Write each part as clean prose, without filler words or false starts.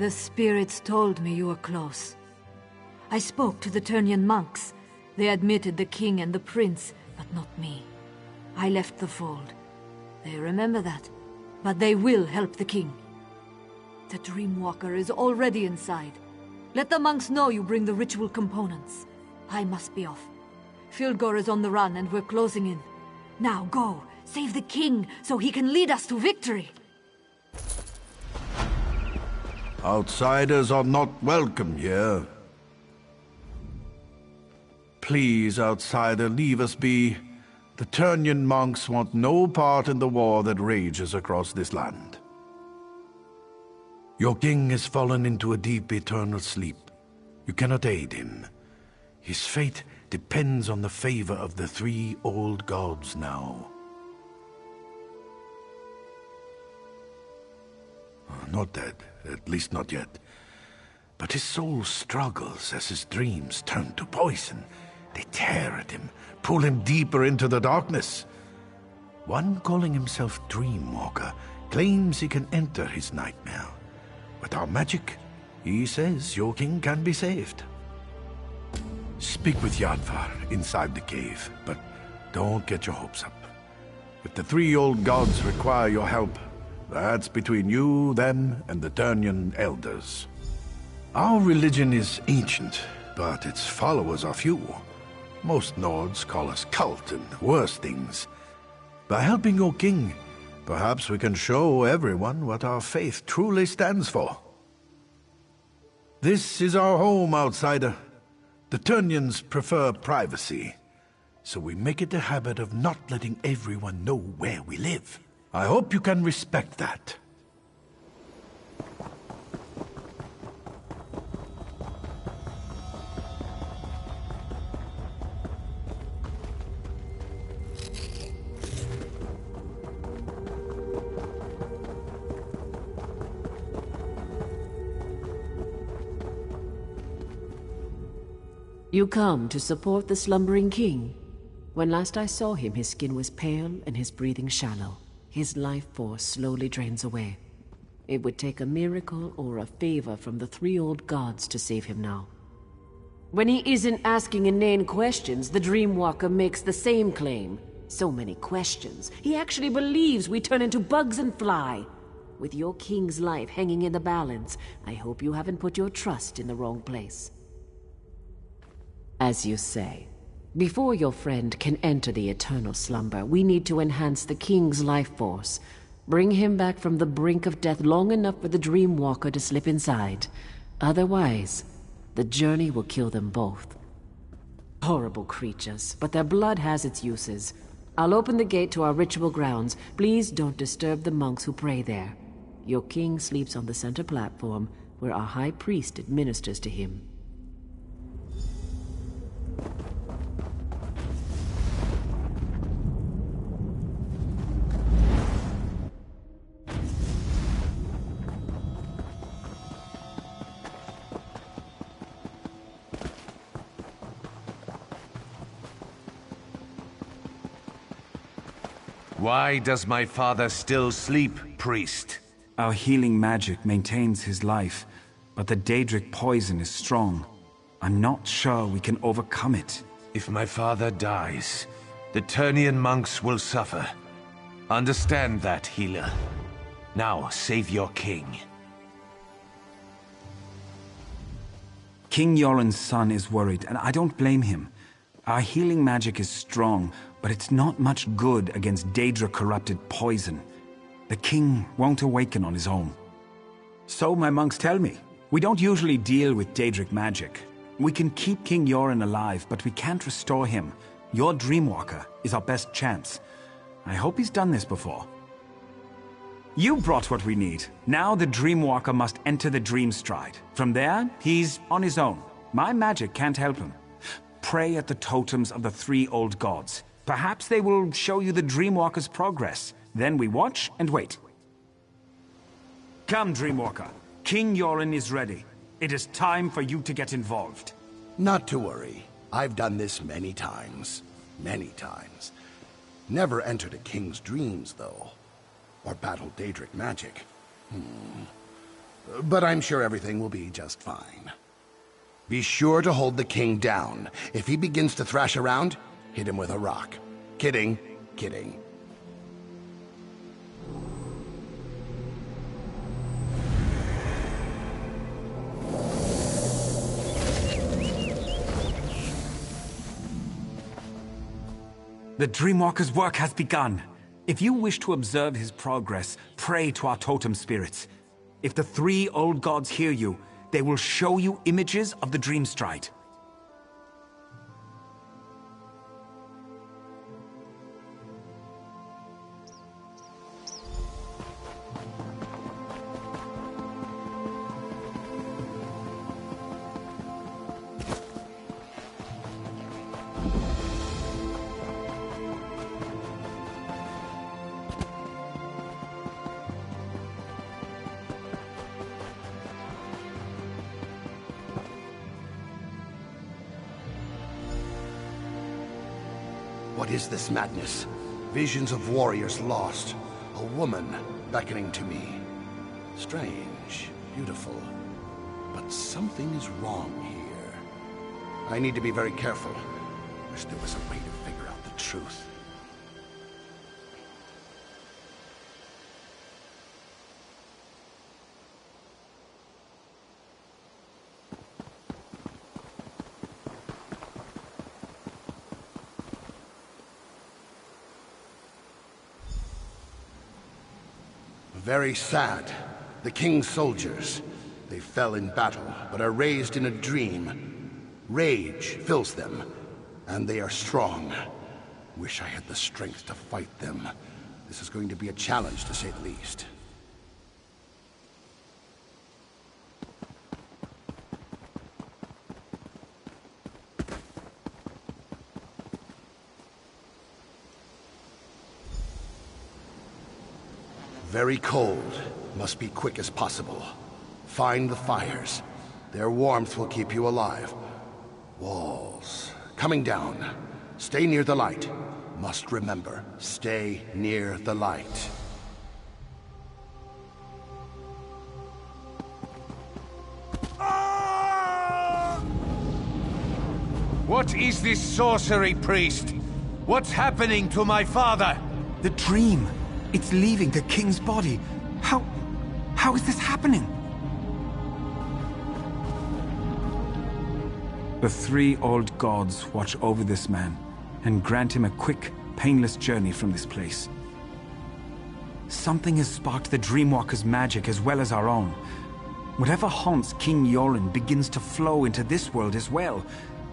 The spirits told me you were close. I spoke to the Turnian monks. They admitted the king and the prince, but not me. I left the fold. They remember that, but they will help the king. The Dreamwalker is already inside. Let the monks know you bring the ritual components. I must be off. Filgor is on the run and we're closing in. Now go, save the king so he can lead us to victory. Outsiders are not welcome here. Please, outsider, leave us be. The Turnian monks want no part in the war that rages across this land. Your king has fallen into a deep eternal sleep. You cannot aid him. His fate depends on the favor of the three old gods now. Not dead, at least not yet. But his soul struggles as his dreams turn to poison. They tear at him, pull him deeper into the darkness. One calling himself Dreamwalker claims he can enter his nightmare. With our magic, he says your king can be saved. Speak with Yadvar inside the cave, but don't get your hopes up. If the three old gods require your help, that's between you, them, and the Turnian elders. Our religion is ancient, but its followers are few. Most Nords call us cult and worse things. By helping your king, perhaps we can show everyone what our faith truly stands for. This is our home, outsider. The Turnians prefer privacy, so we make it a habit of not letting everyone know where we live. I hope you can respect that. You come to support the slumbering king. When last I saw him, his skin was pale and his breathing shallow. His life force slowly drains away. It would take a miracle or a favor from the three old gods to save him now. When he isn't asking inane questions, the Dreamwalker makes the same claim. So many questions. He actually believes we turn into bugs and fly. With your king's life hanging in the balance, I hope you haven't put your trust in the wrong place. As you say, before your friend can enter the eternal slumber, we need to enhance the king's life force. Bring him back from the brink of death long enough for the Dreamwalker to slip inside. Otherwise, the journey will kill them both. Horrible creatures, but their blood has its uses. I'll open the gate to our ritual grounds. Please don't disturb the monks who pray there. Your king sleeps on the center platform, where our high priest administers to him. Why does my father still sleep, priest? Our healing magic maintains his life, but the Daedric poison is strong. I'm not sure we can overcome it. If my father dies, the Turnian monks will suffer. Understand that, healer. Now, save your king. King Yoren's son is worried, and I don't blame him. Our healing magic is strong, but it's not much good against Daedra-corrupted poison. The king won't awaken on his own. So my monks tell me. We don't usually deal with Daedric magic. We can keep King Yoren alive, but we can't restore him. Your Dreamwalker is our best chance. I hope he's done this before. You brought what we need. Now the Dreamwalker must enter the Dream Stride. From there, he's on his own. My magic can't help him. Pray at the totems of the three old gods. Perhaps they will show you the Dreamwalker's progress. Then we watch and wait. Come, Dreamwalker. King Yoren is ready. It is time for you to get involved. Not to worry. I've done this many times. Many times. Never entered a king's dreams, though. Or battled Daedric magic. but I'm sure everything will be just fine. Be sure to hold the king down. If he begins to thrash around, hit him with a rock. Kidding, kidding. The Dreamwalker's work has begun. If you wish to observe his progress, pray to our totem spirits. If the three old gods hear you, they will show you images of the Dreamstride. What is this madness? Visions of warriors lost. A woman beckoning to me. Strange, beautiful. But something is wrong here. I need to be very careful. Wish there was a way to figure out the truth. Very sad. The king's soldiers. They fell in battle, but are raised in a dream. Rage fills them, and they are strong. Wish I had the strength to fight them. This is going to be a challenge, to say the least. Very cold. Must be quick as possible. Find the fires. Their warmth will keep you alive. Walls. Coming down. Stay near the light. Must remember, stay near the light. What is this sorcery, priest? What's happening to my father? The dream. It's leaving the king's body. How is this happening? The three old gods watch over this man and grant him a quick, painless journey from this place. Something has sparked the Dreamwalker's magic as well as our own. Whatever haunts King Yoren begins to flow into this world as well.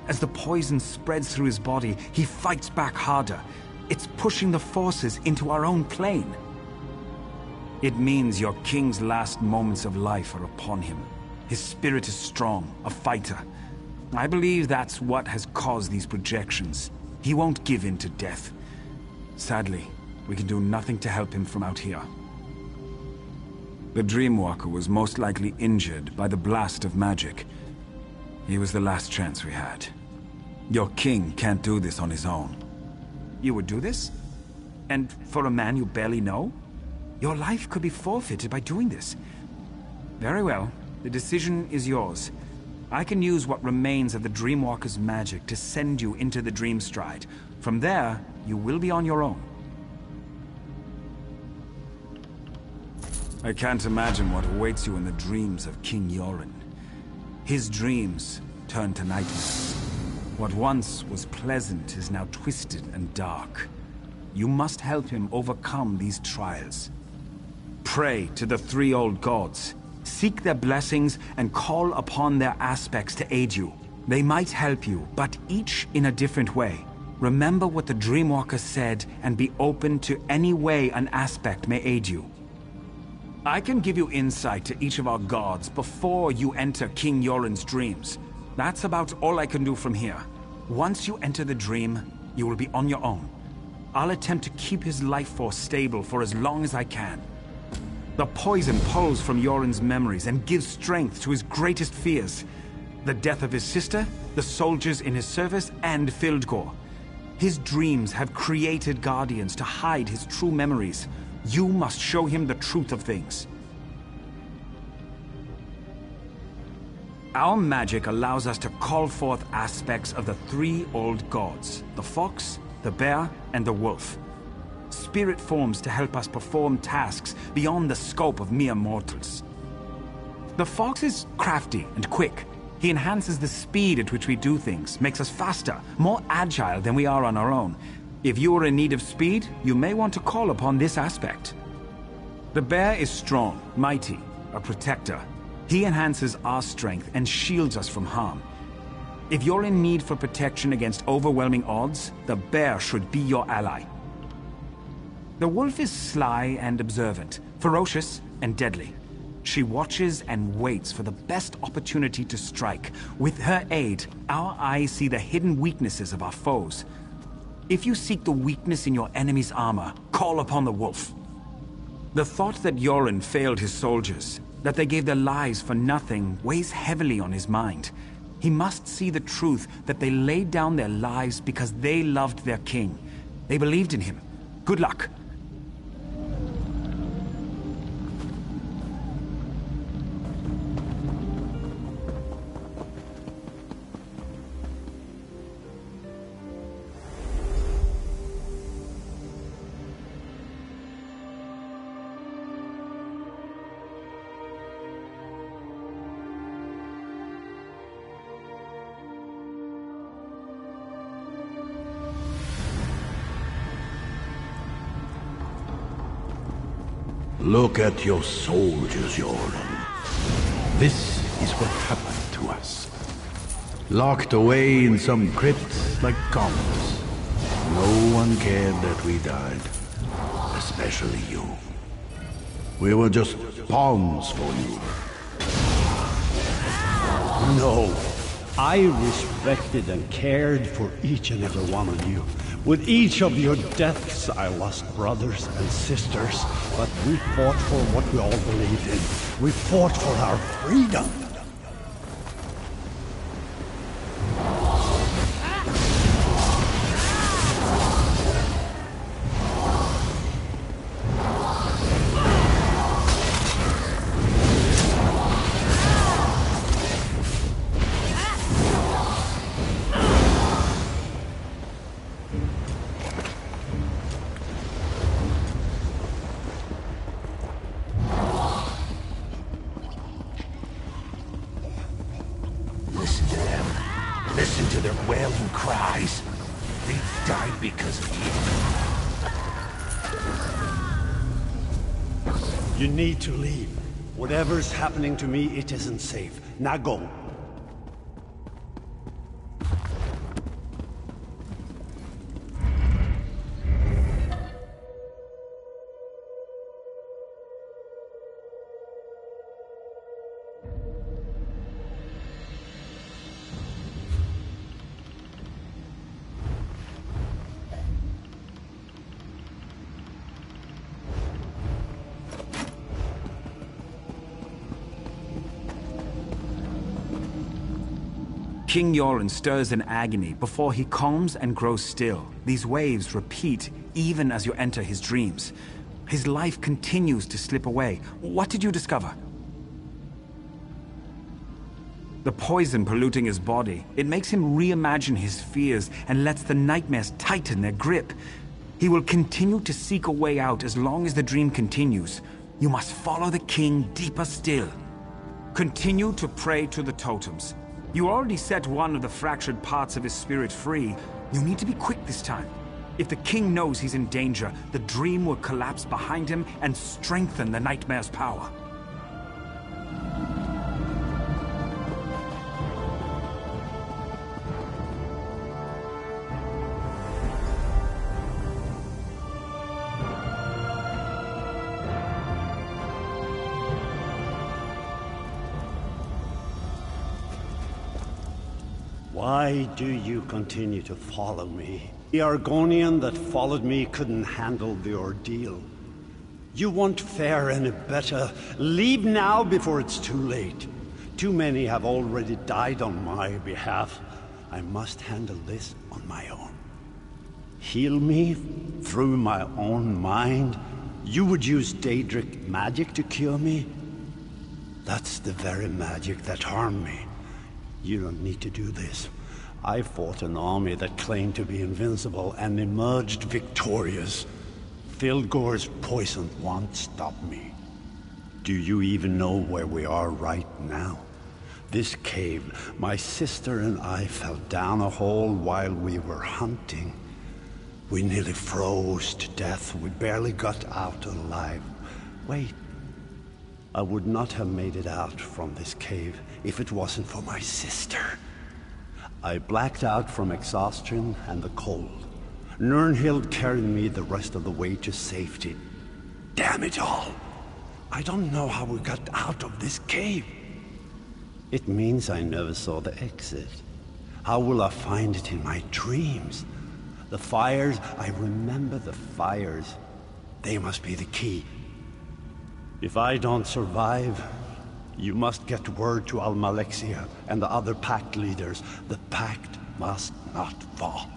As the poison spreads through his body, he fights back harder. It's pushing the forces into our own plane. It means your king's last moments of life are upon him. His spirit is strong, a fighter. I believe that's what has caused these projections. He won't give in to death. Sadly, we can do nothing to help him from out here. The Dreamwalker was most likely injured by the blast of magic. He was the last chance we had. Your king can't do this on his own. You would do this? And for a man you barely know? Your life could be forfeited by doing this. Very well. The decision is yours. I can use what remains of the Dreamwalker's magic to send you into the Dreamstride. From there, you will be on your own. I can't imagine what awaits you in the dreams of King Yoren. His dreams turn to nightmares. What once was pleasant is now twisted and dark. You must help him overcome these trials. Pray to the three old gods. Seek their blessings and call upon their aspects to aid you. They might help you, but each in a different way. Remember what the Dreamwalker said and be open to any way an aspect may aid you. I can give you insight to each of our gods before you enter King Yoren's dreams. That's about all I can do from here. Once you enter the dream, you will be on your own. I'll attempt to keep his life force stable for as long as I can. The poison pulls from Yoren's memories and gives strength to his greatest fears. The death of his sister, the soldiers in his service, and Fildgor. His dreams have created guardians to hide his true memories. You must show him the truth of things. Our magic allows us to call forth aspects of the three old gods, the fox, the bear, and the wolf. Spirit forms to help us perform tasks beyond the scope of mere mortals. The fox is crafty and quick. He enhances the speed at which we do things, makes us faster, more agile than we are on our own. If you are in need of speed, you may want to call upon this aspect. The bear is strong, mighty, a protector. He enhances our strength and shields us from harm. If you're in need for protection against overwhelming odds, the bear should be your ally. The wolf is sly and observant, ferocious and deadly. She watches and waits for the best opportunity to strike. With her aid, our eyes see the hidden weaknesses of our foes. If you seek the weakness in your enemy's armor, call upon the wolf. The thought that Yoren failed his soldiers, that they gave their lives for nothing, weighs heavily on his mind. He must see the truth that they laid down their lives because they loved their king. They believed in him. Good luck. Look at your soldiers, Yoren. This is what happened to us. Locked away in some crypt like comets. No one cared that we died. Especially you. We were just pawns for you. No. I respected and cared for each and every one of you. With each of your deaths, I lost brothers and sisters, but we fought for what we all believed in. We fought for our freedom. Listen to their wailing cries. They died because of You need to leave. Whatever's happening to me, it isn't safe. Now go. King Yoren stirs in agony before he calms and grows still. These waves repeat even as you enter his dreams. His life continues to slip away. What did you discover? The poison polluting his body. It makes him reimagine his fears and lets the nightmares tighten their grip. He will continue to seek a way out as long as the dream continues. You must follow the king deeper still. Continue to pray to the totems. You already set one of the fractured parts of his spirit free. You need to be quick this time. If the king knows he's in danger, the dream will collapse behind him and strengthen the nightmare's power. Why do you continue to follow me? The Argonian that followed me couldn't handle the ordeal. You won't fare any better. Leave now before it's too late. Too many have already died on my behalf. I must handle this on my own. Heal me through my own mind? You would use Daedric magic to cure me? That's the very magic that harmed me. You don't need to do this. I fought an army that claimed to be invincible and emerged victorious. Filgor's poison won't stop me. Do you even know where we are right now? This cave, my sister and I fell down a hole while we were hunting. We nearly froze to death. We barely got out alive. Wait. I would not have made it out from this cave if it wasn't for my sister. I blacked out from exhaustion and the cold. Nirnhild carried me the rest of the way to safety. Damn it all! I don't know how we got out of this cave. It means I never saw the exit. How will I find it in my dreams? The fires, I remember the fires. They must be the key. If I don't survive, you must get word to Almalexia and the other pact leaders. The pact must not fall.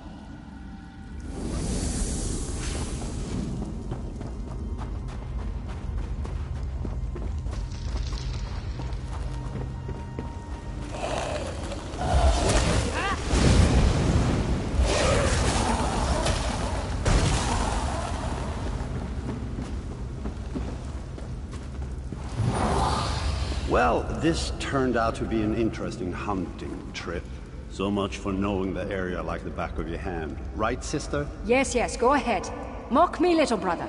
Well, this turned out to be an interesting hunting trip. So much for knowing the area like the back of your hand. Right, sister? Yes, yes, go ahead. Mock me, little brother.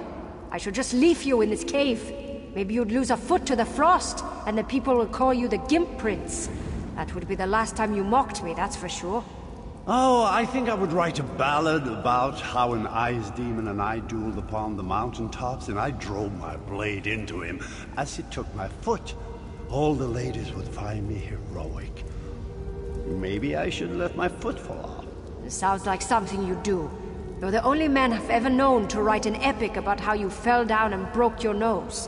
I should just leave you in this cave. Maybe you'd lose a foot to the frost, and the people will call you the Gimp Prince. That would be the last time you mocked me, that's for sure. Oh, I think I would write a ballad about how an ice demon and I dueled upon the mountaintops, and I drove my blade into him as he took my foot. All the ladies would find me heroic. Maybe I should let my foot fall off. It sounds like something you do. You're the only man I've ever known to write an epic about how you fell down and broke your nose.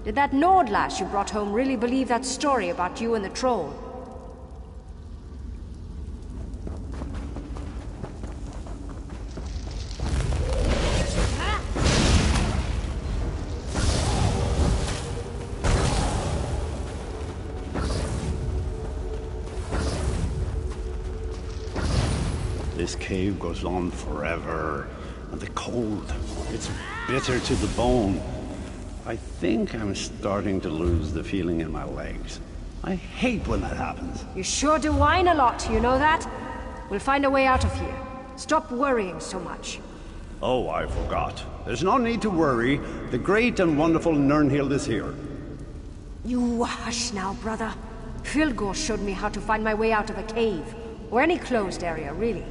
Did that Nord lass you brought home really believe that story about you and the troll? This cave goes on forever, and the cold, it's bitter to the bone. I think I'm starting to lose the feeling in my legs. I hate when that happens. You sure do whine a lot, you know that? We'll find a way out of here. Stop worrying so much. Oh, I forgot. There's no need to worry. The great and wonderful Nirnhild is here. You hush now, brother. Filgor showed me how to find my way out of a cave, or any closed area, really.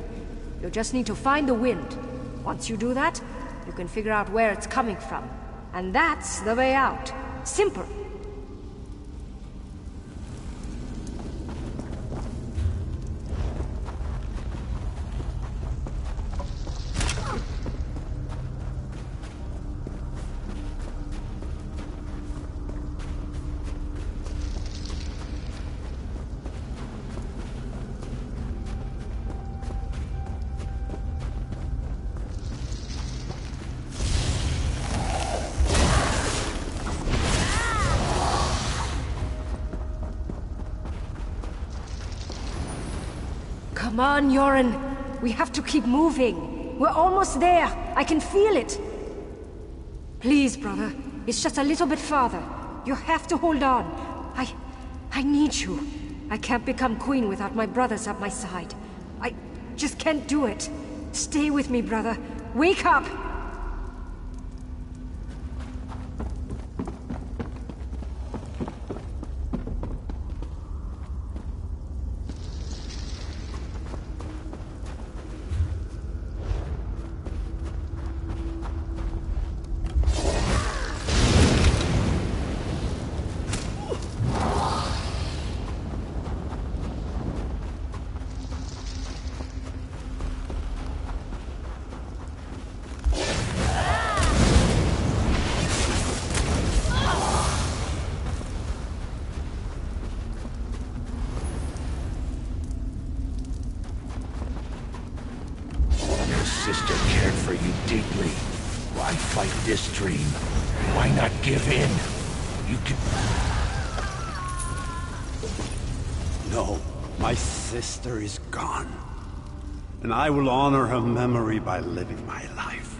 You just need to find the wind. Once you do that, you can figure out where it's coming from. And that's the way out. Simple. Come on, Yoren. We have to keep moving. We're almost there. I can feel it. Please, brother. It's just a little bit farther. You have to hold on. I need you. I can't become queen without my brothers at my side. I just can't do it. Stay with me, brother. Wake up! Sister cared for you deeply. Why fight this dream? Why not give in? You can... No, My sister is gone, and I will honor her memory by living my life.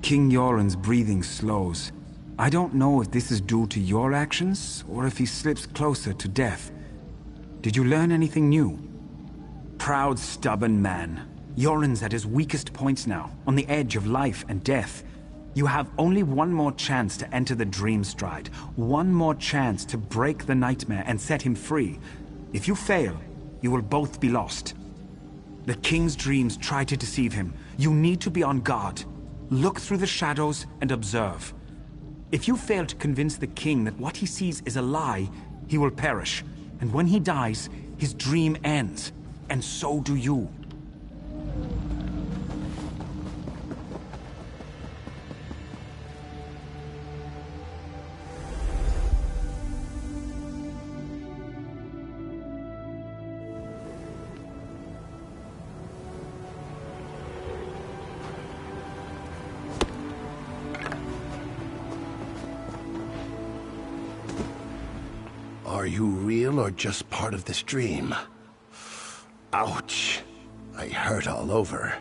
King Yoren's breathing slows. I don't know if this is due to your actions, or if he slips closer to death. Did you learn anything new? Proud, stubborn man. Yoren's at his weakest points now, on the edge of life and death. You have only one more chance to enter the Dream Stride. One more chance to break the nightmare and set him free. If you fail, you will both be lost. The King's dreams try to deceive him. You need to be on guard. Look through the shadows and observe. If you fail to convince the king that what he sees is a lie, he will perish. And when he dies, his dream ends. And so do you. Are you real or just part of this dream? Ouch. I hurt all over.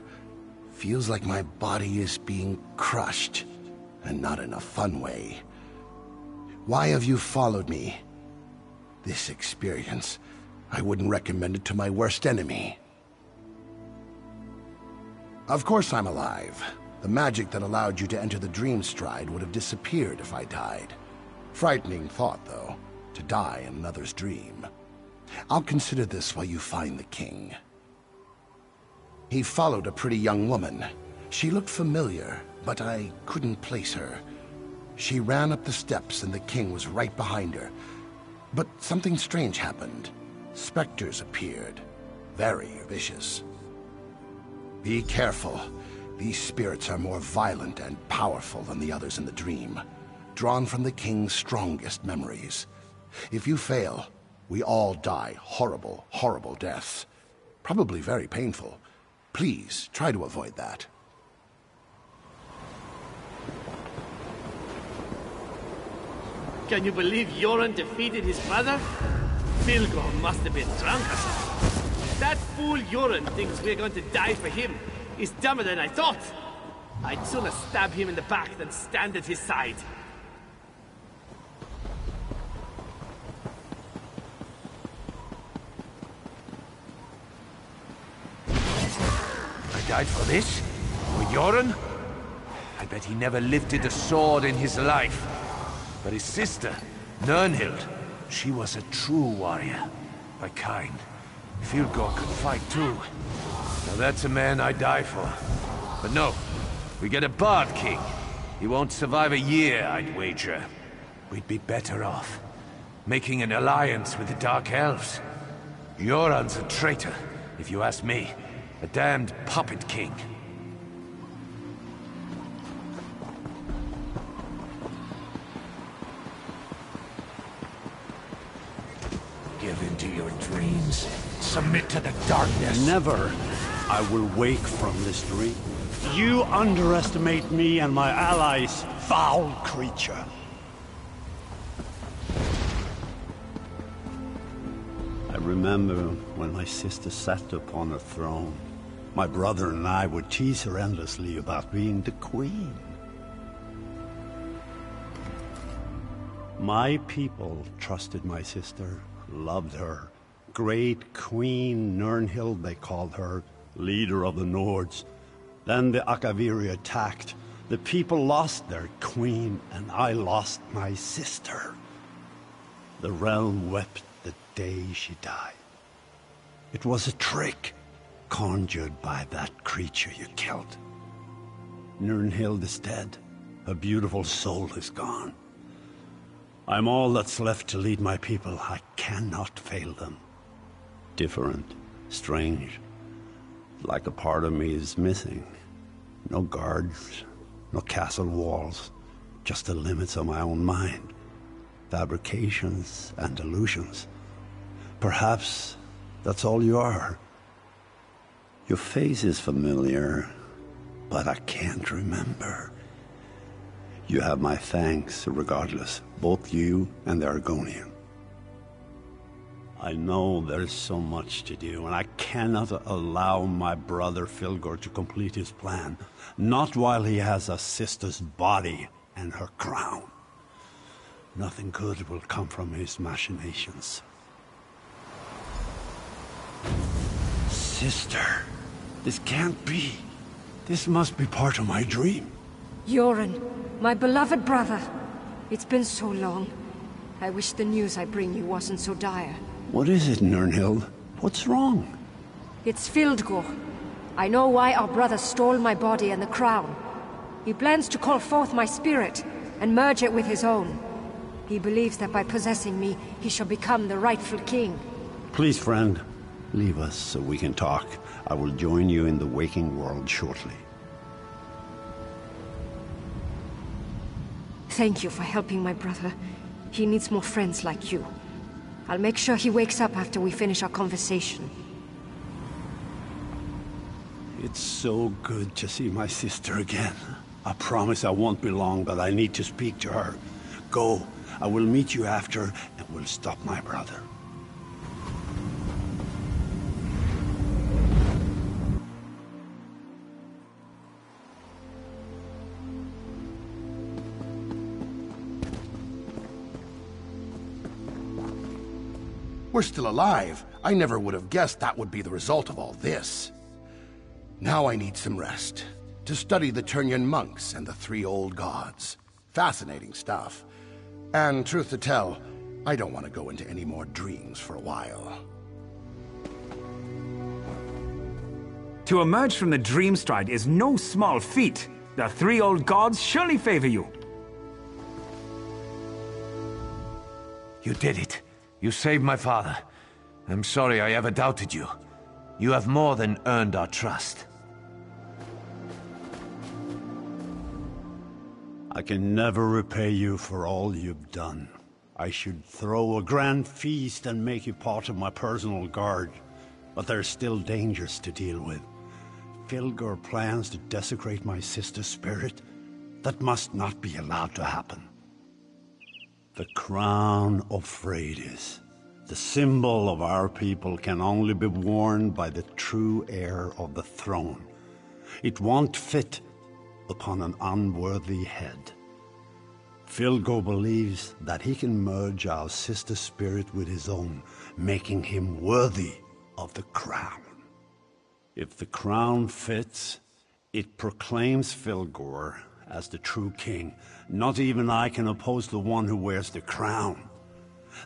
Feels like my body is being crushed, and not in a fun way. Why have you followed me? This experience, I wouldn't recommend it to my worst enemy. Of course I'm alive. The magic that allowed you to enter the Dream Stride would have disappeared if I died. Frightening thought, though. To die in another's dream. I'll consider this while you find the king. He followed a pretty young woman. She looked familiar, but I couldn't place her. She ran up the steps and the king was right behind her. But something strange happened. Specters appeared. Very vicious. Be careful. These spirits are more violent and powerful than the others in the dream. Drawn from the king's strongest memories. If you fail, we all die horrible, horrible deaths. Probably very painful. Please, try to avoid that. Can you believe Yoren defeated his brother? Bilgo must have been drunk or something. That fool Yoren thinks we're going to die for him. He's dumber than I thought. I'd sooner stab him in the back than stand at his side. Died for this? For Yoren? I bet he never lifted a sword in his life. But his sister, Nirnhild, she was a true warrior. A kind. Fildgor could fight too. Now that's a man I'd die for. But no, we get a Bard King. He won't survive a year, I'd wager. We'd be better off. Making an alliance with the Dark Elves. Yoren's a traitor, if you ask me. A damned puppet king. Give in to your dreams. Submit to the darkness. Never. I will wake from this dream. You underestimate me and my allies, foul creature. I remember when my sister sat upon her throne. My brother and I would tease her endlessly about being the queen. My people trusted my sister, loved her. Great Queen Nirnhild, they called her, leader of the Nords. Then the Akaviri attacked. The people lost their queen, and I lost my sister. The realm wept the day she died. It was a trick. Conjured by that creature you killed. Nirnhild is dead. Her beautiful soul is gone. I'm all that's left to lead my people. I cannot fail them. Different, strange, like a part of me is missing. No guards, no castle walls, just the limits of my own mind. fabrications and illusions. Perhaps that's all you are. Your face is familiar, but I can't remember. You have my thanks regardless, both you and the Argonian. I know there's so much to do, and I cannot allow my brother Filgor to complete his plan. Not while he has a sister's body and her crown. Nothing good will come from his machinations. Sister, this can't be. This must be part of my dream. Yoren, my beloved brother. It's been so long. I wish the news I bring you wasn't so dire. What is it, Nirnhild? What's wrong? It's Fildgor. I know why our brother stole my body and the crown. He plans to call forth my spirit and merge it with his own. He believes that by possessing me, he shall become the rightful king. Please, friend, leave us so we can talk. I will join you in the waking world shortly. Thank you for helping my brother. He needs more friends like you. I'll make sure he wakes up after we finish our conversation. It's so good to see my sister again. I promise I won't be long, but I need to speak to her. Go. I will meet you after, and we'll stop my brother. We're still alive. I never would have guessed that would be the result of all this. Now I need some rest. To study the Turnian monks and the three old gods. Fascinating stuff. And truth to tell, I don't want to go into any more dreams for a while. To emerge from the dream stride is no small feat. The three old gods surely favor you. You did it. You saved my father. I'm sorry I ever doubted you. You have more than earned our trust. I can never repay you for all you've done. I should throw a grand feast and make you part of my personal guard. But there's still dangers to deal with. Filgor plans to desecrate my sister's spirit. That must not be allowed to happen. The crown of Freydis, the symbol of our people, can only be worn by the true heir of the throne. It won't fit upon an unworthy head. Filgor believes that he can merge our sister's spirit with his own, making him worthy of the crown. If the crown fits, it proclaims Filgor as the true king. Not even I can oppose the one who wears the crown.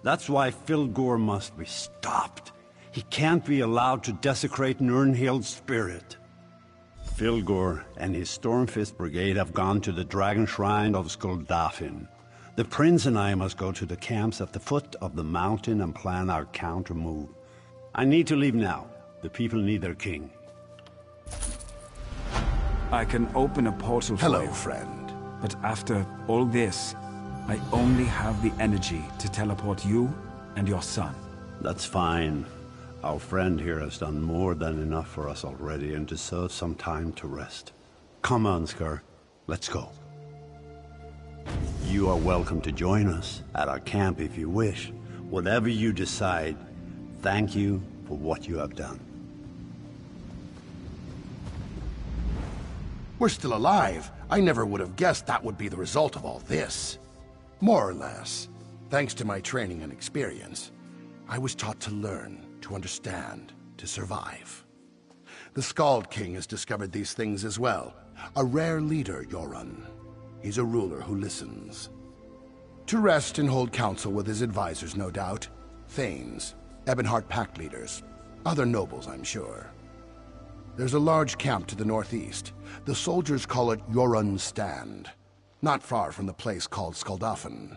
That's why Filgor must be stopped. He can't be allowed to desecrate Nirnhild's spirit. Filgor and his Stormfist Brigade have gone to the Dragon Shrine of Skuldafn. The prince and I must go to the camps at the foot of the mountain and plan our counter move. I need to leave now. The people need their king. I can open a portal for you. Hello, friend. But after all this, I only have the energy to teleport you and your son. That's fine. Our friend here has done more than enough for us already and deserves some time to rest. Come on, Skar. Let's go. You are welcome to join us at our camp if you wish. Whatever you decide, thank you for what you have done. We're still alive. I never would have guessed that would be the result of all this. More or less, thanks to my training and experience, I was taught to learn, to understand, to survive. The Skald King has discovered these things as well. A rare leader, Yoren. He's a ruler who listens. To rest and hold council with his advisors, no doubt. Thanes, Ebonheart Pact leaders, other nobles, I'm sure. There's a large camp to the northeast. The soldiers call it Yoren's Stand, not far from the place called Skuldafn.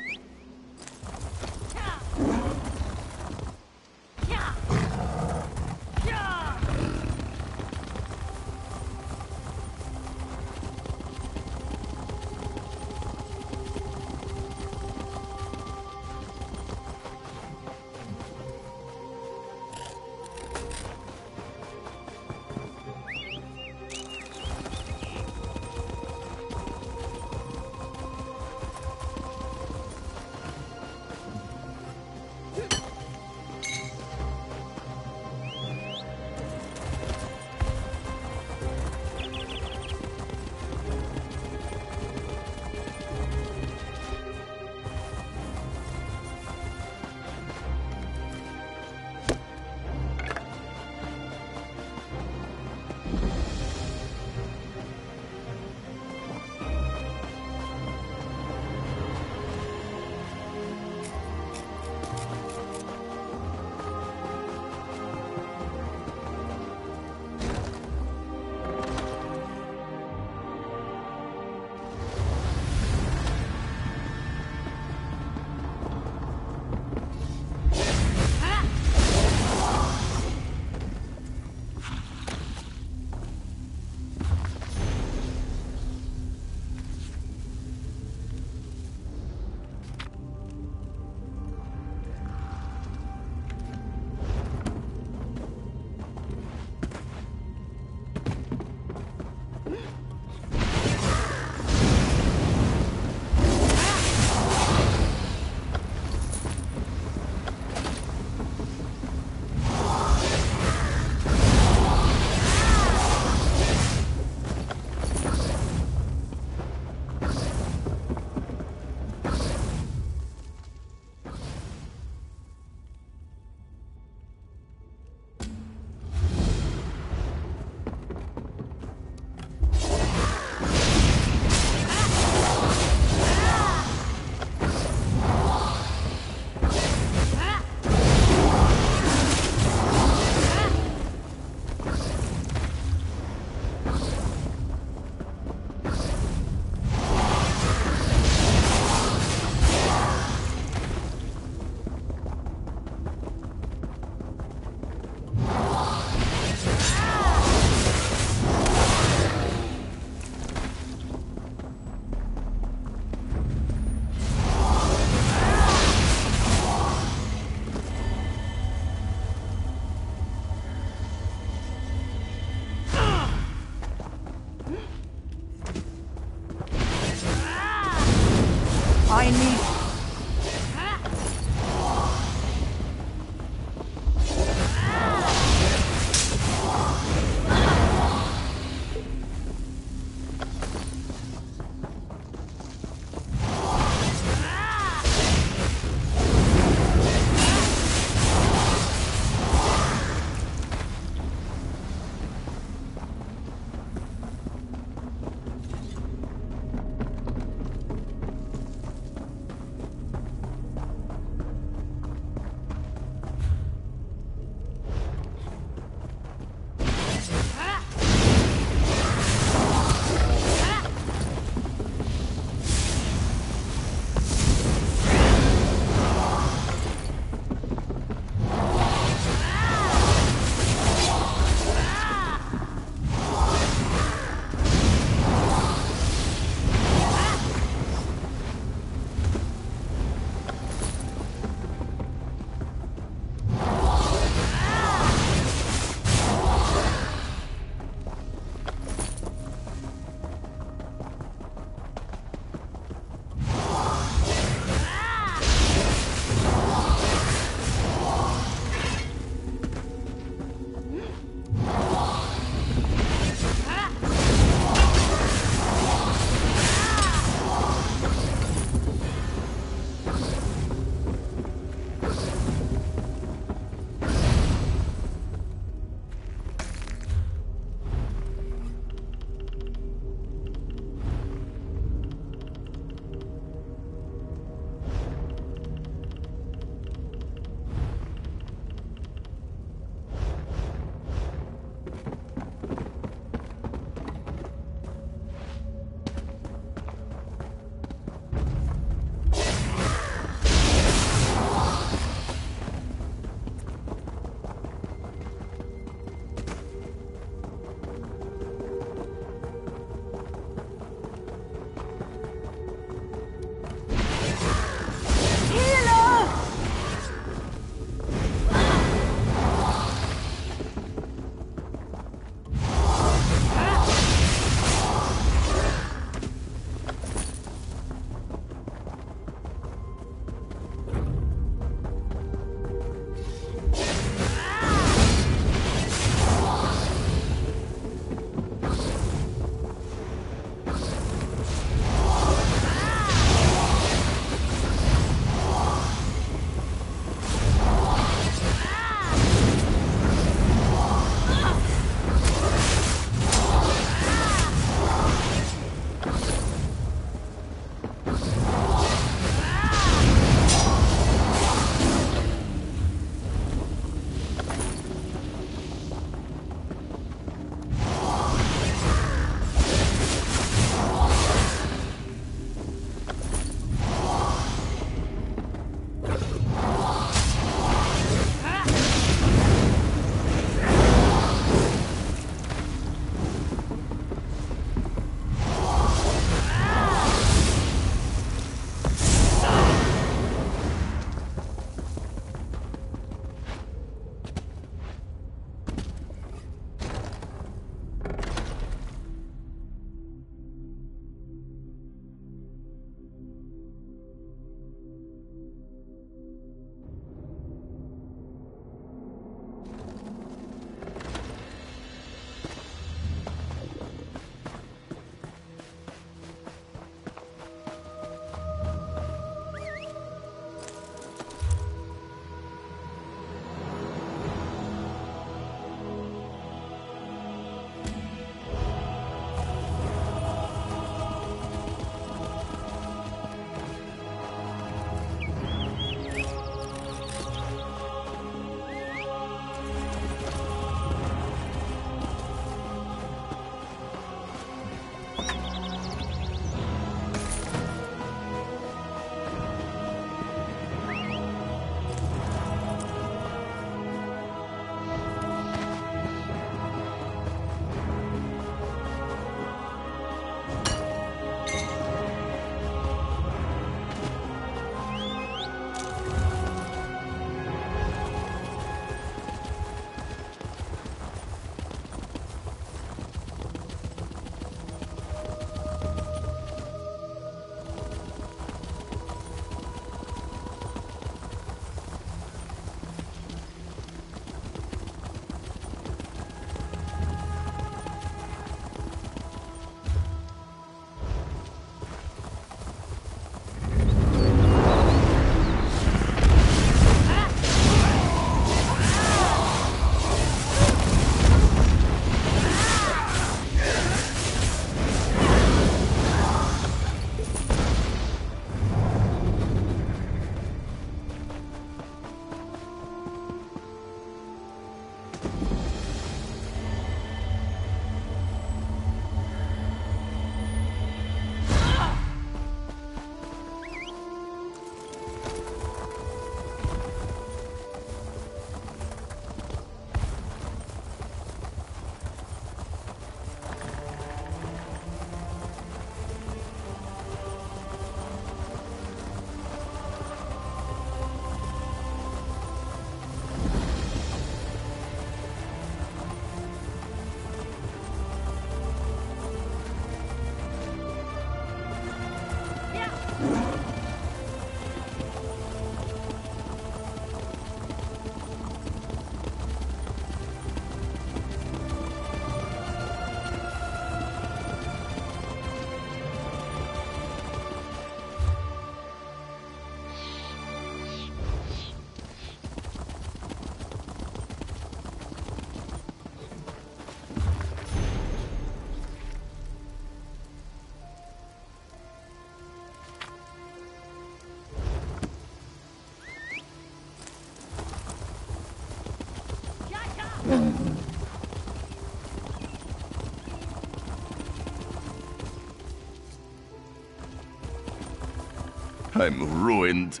I'm ruined.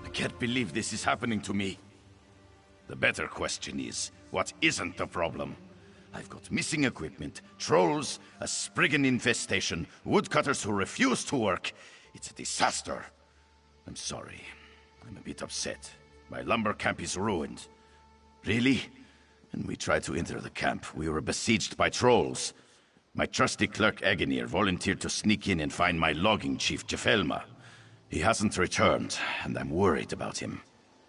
I can't believe this is happening to me. The better question is, what isn't the problem? I've got missing equipment, trolls, a spriggan infestation, woodcutters who refuse to work. It's a disaster. I'm sorry. I'm a bit upset. My lumber camp is ruined. Really? When we tried to enter the camp, we were besieged by trolls. My trusty clerk Agenir volunteered to sneak in and find my logging chief, Jefelma. He hasn't returned, and I'm worried about him.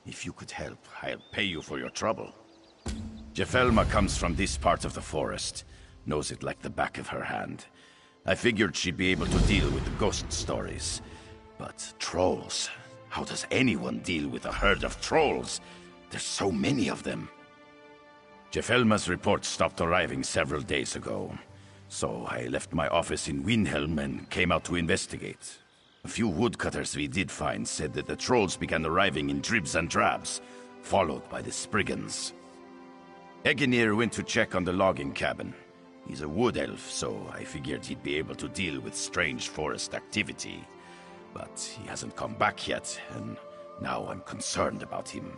If you could help, I'll pay you for your trouble. Jefelma comes from this part of the forest. Knows it like the back of her hand. I figured she'd be able to deal with the ghost stories. But trolls? How does anyone deal with a herd of trolls? There's so many of them. Jefelma's report stopped arriving several days ago. So I left my office in Windhelm and came out to investigate. A few woodcutters we did find said that the trolls began arriving in dribs and drabs, followed by the Spriggans. Agenir went to check on the logging cabin. He's a wood elf, so I figured he'd be able to deal with strange forest activity. But he hasn't come back yet, and now I'm concerned about him.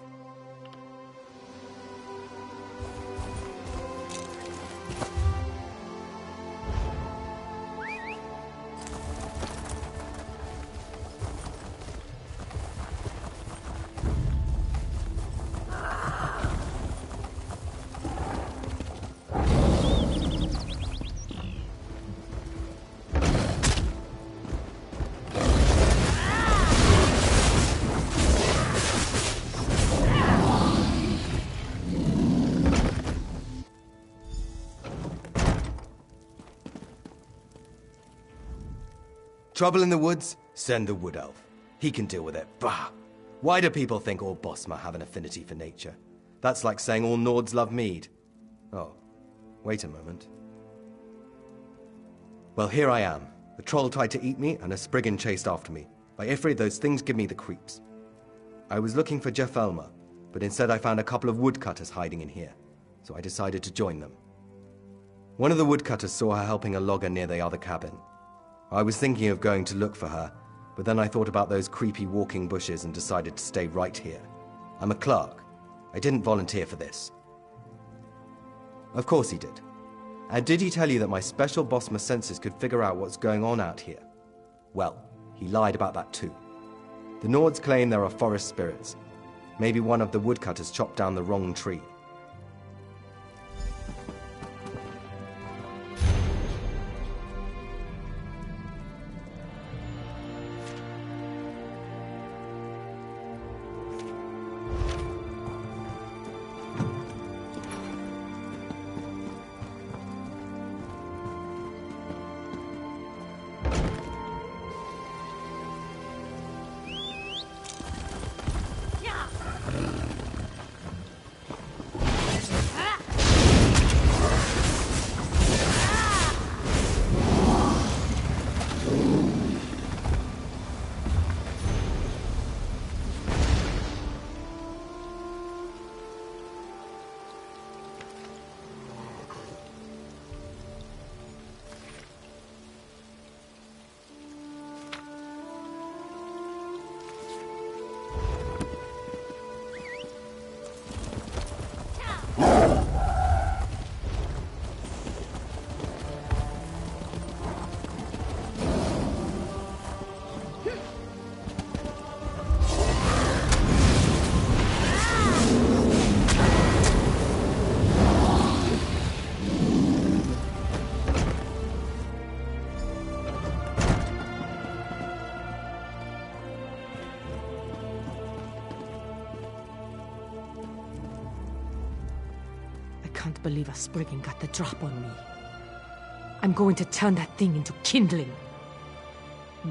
Trouble in the woods? Send the wood elf. He can deal with it. Bah! Why do people think all Bosma have an affinity for nature? That's like saying all Nords love mead. Oh, wait a moment. Well, here I am. The troll tried to eat me, and a Spriggan chased after me. By Ifrit, those things give me the creeps. I was looking for Jefelma, but instead I found a couple of woodcutters hiding in here, so I decided to join them. One of the woodcutters saw her helping a logger near the other cabin. I was thinking of going to look for her, but then I thought about those creepy walking bushes and decided to stay right here. I'm a clerk. I didn't volunteer for this. Of course he did. And did he tell you that my special Bosma senses could figure out what's going on out here? Well, he lied about that too. The Nords claim there are forest spirits. Maybe one of the woodcutters chopped down the wrong tree. I can't believe a Spriggan got the drop on me. I'm going to turn that thing into kindling.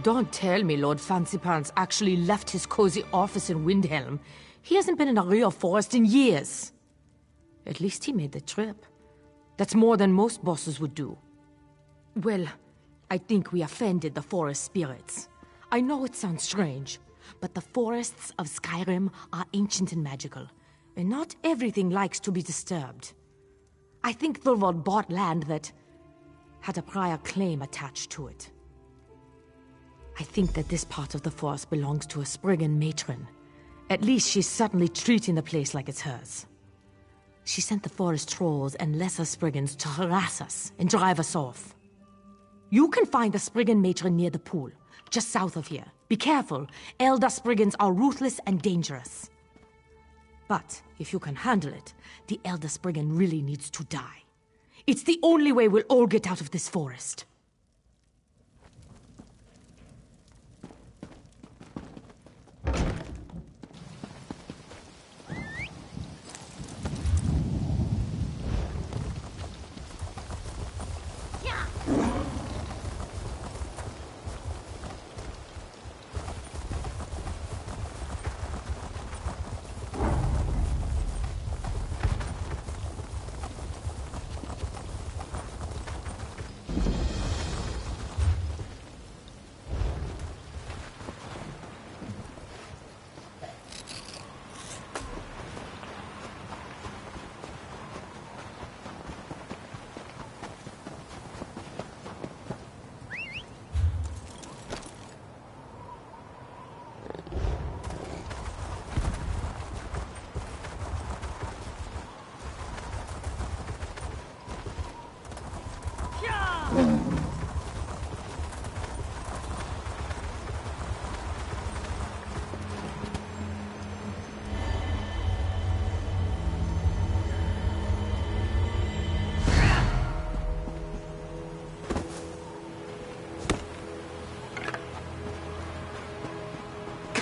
Don't tell me Lord Fancypants actually left his cozy office in Windhelm. He hasn't been in a real forest in years. At least he made the trip. That's more than most bosses would do. Well, I think we offended the forest spirits. I know it sounds strange, but the forests of Skyrim are ancient and magical, and not everything likes to be disturbed. I think Thorvald bought land that had a prior claim attached to it. I think that this part of the forest belongs to a Spriggan matron. At least she's certainly treating the place like it's hers. She sent the forest trolls and lesser Spriggans to harass us and drive us off. You can find the Spriggan matron near the pool, just south of here. Be careful. Elder Spriggans are ruthless and dangerous. But if you can handle it, the Elder Spriggan really needs to die. It's the only way we'll all get out of this forest.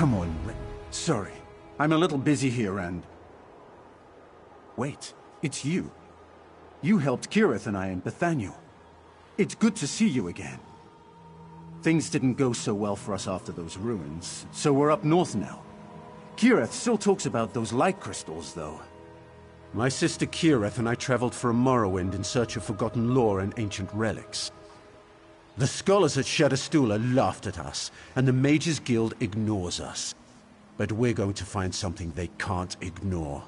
Come on, sorry. I'm a little busy here and... Wait, it's you. You helped Kirith and I in Bethaniel. It's good to see you again. Things didn't go so well for us after those ruins, so we're up north now. Kirith still talks about those light crystals, though. My sister Kirith and I traveled for a Morrowind in search of forgotten lore and ancient relics. The scholars at Shadowstula laughed at us, and the Mages Guild ignores us. But we're going to find something they can't ignore.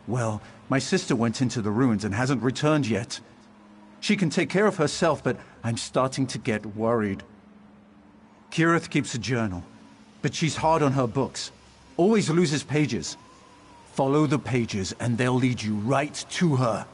Well, my sister went into the ruins and hasn't returned yet. She can take care of herself, but I'm starting to get worried. Kirith keeps a journal, but she's hard on her books. Always loses pages. Follow the pages and they'll lead you right to her.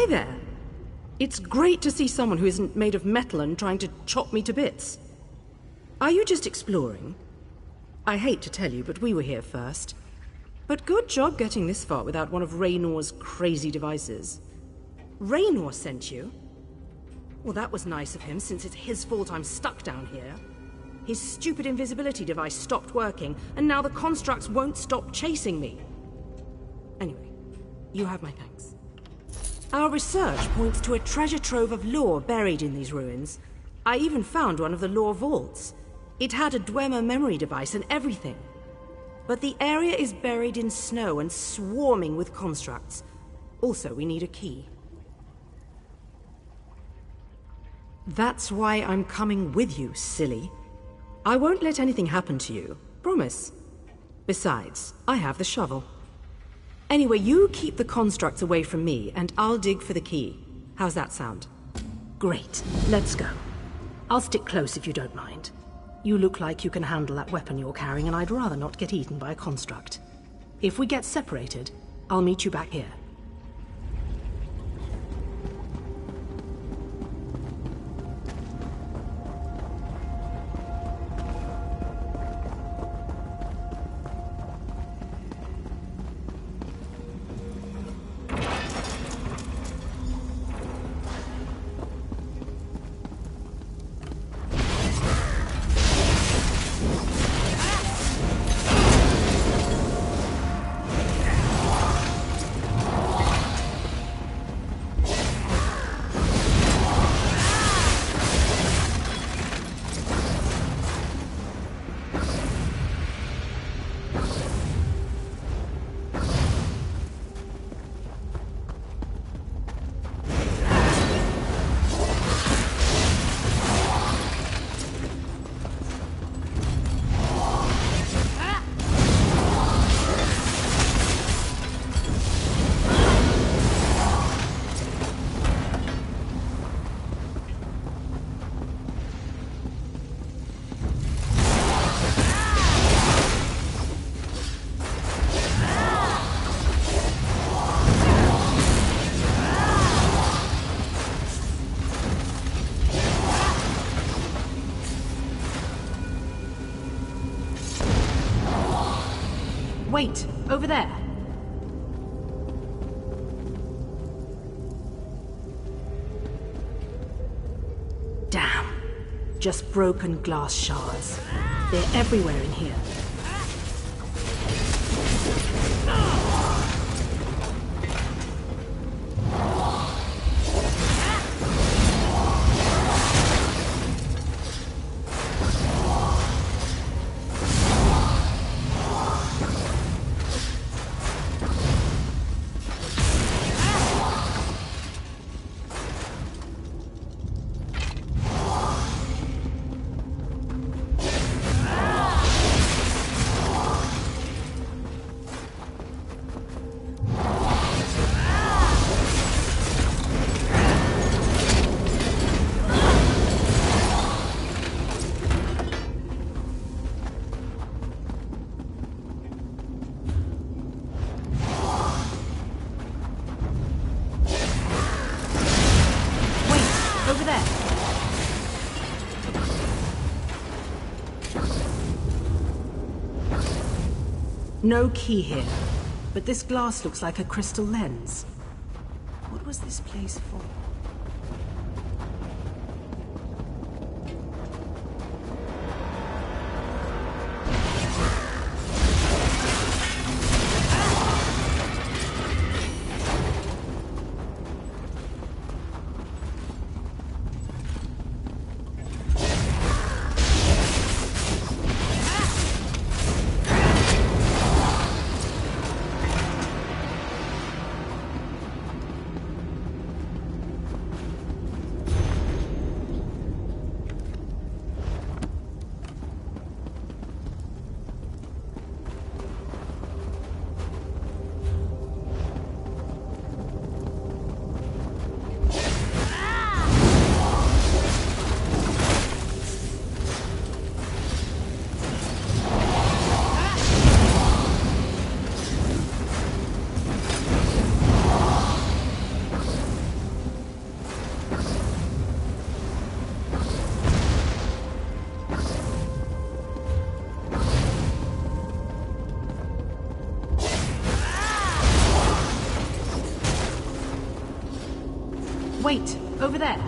Hi there. It's great to see someone who isn't made of metal and trying to chop me to bits. Are you just exploring? I hate to tell you, but we were here first. But good job getting this far without one of Raynor's crazy devices. Raynor sent you? Well, that was nice of him, since it's his fault I'm stuck down here. His stupid invisibility device stopped working, and now the constructs won't stop chasing me. Anyway, you have my thanks. Our research points to a treasure trove of lore buried in these ruins. I even found one of the lore vaults. It had a Dwemer memory device and everything. But the area is buried in snow and swarming with constructs. Also, we need a key. That's why I'm coming with you, silly. I won't let anything happen to you. Promise. Besides, I have the shovel. Anyway, you keep the constructs away from me, and I'll dig for the key. How's that sound? Great. Let's go. I'll stick close if you don't mind. You look like you can handle that weapon you're carrying, and I'd rather not get eaten by a construct. If we get separated, I'll meet you back here. Wait, over there. Damn. Just broken glass shards. They're everywhere in here. No key here, but this glass looks like a crystal lens. What was this place for? Wait, over there.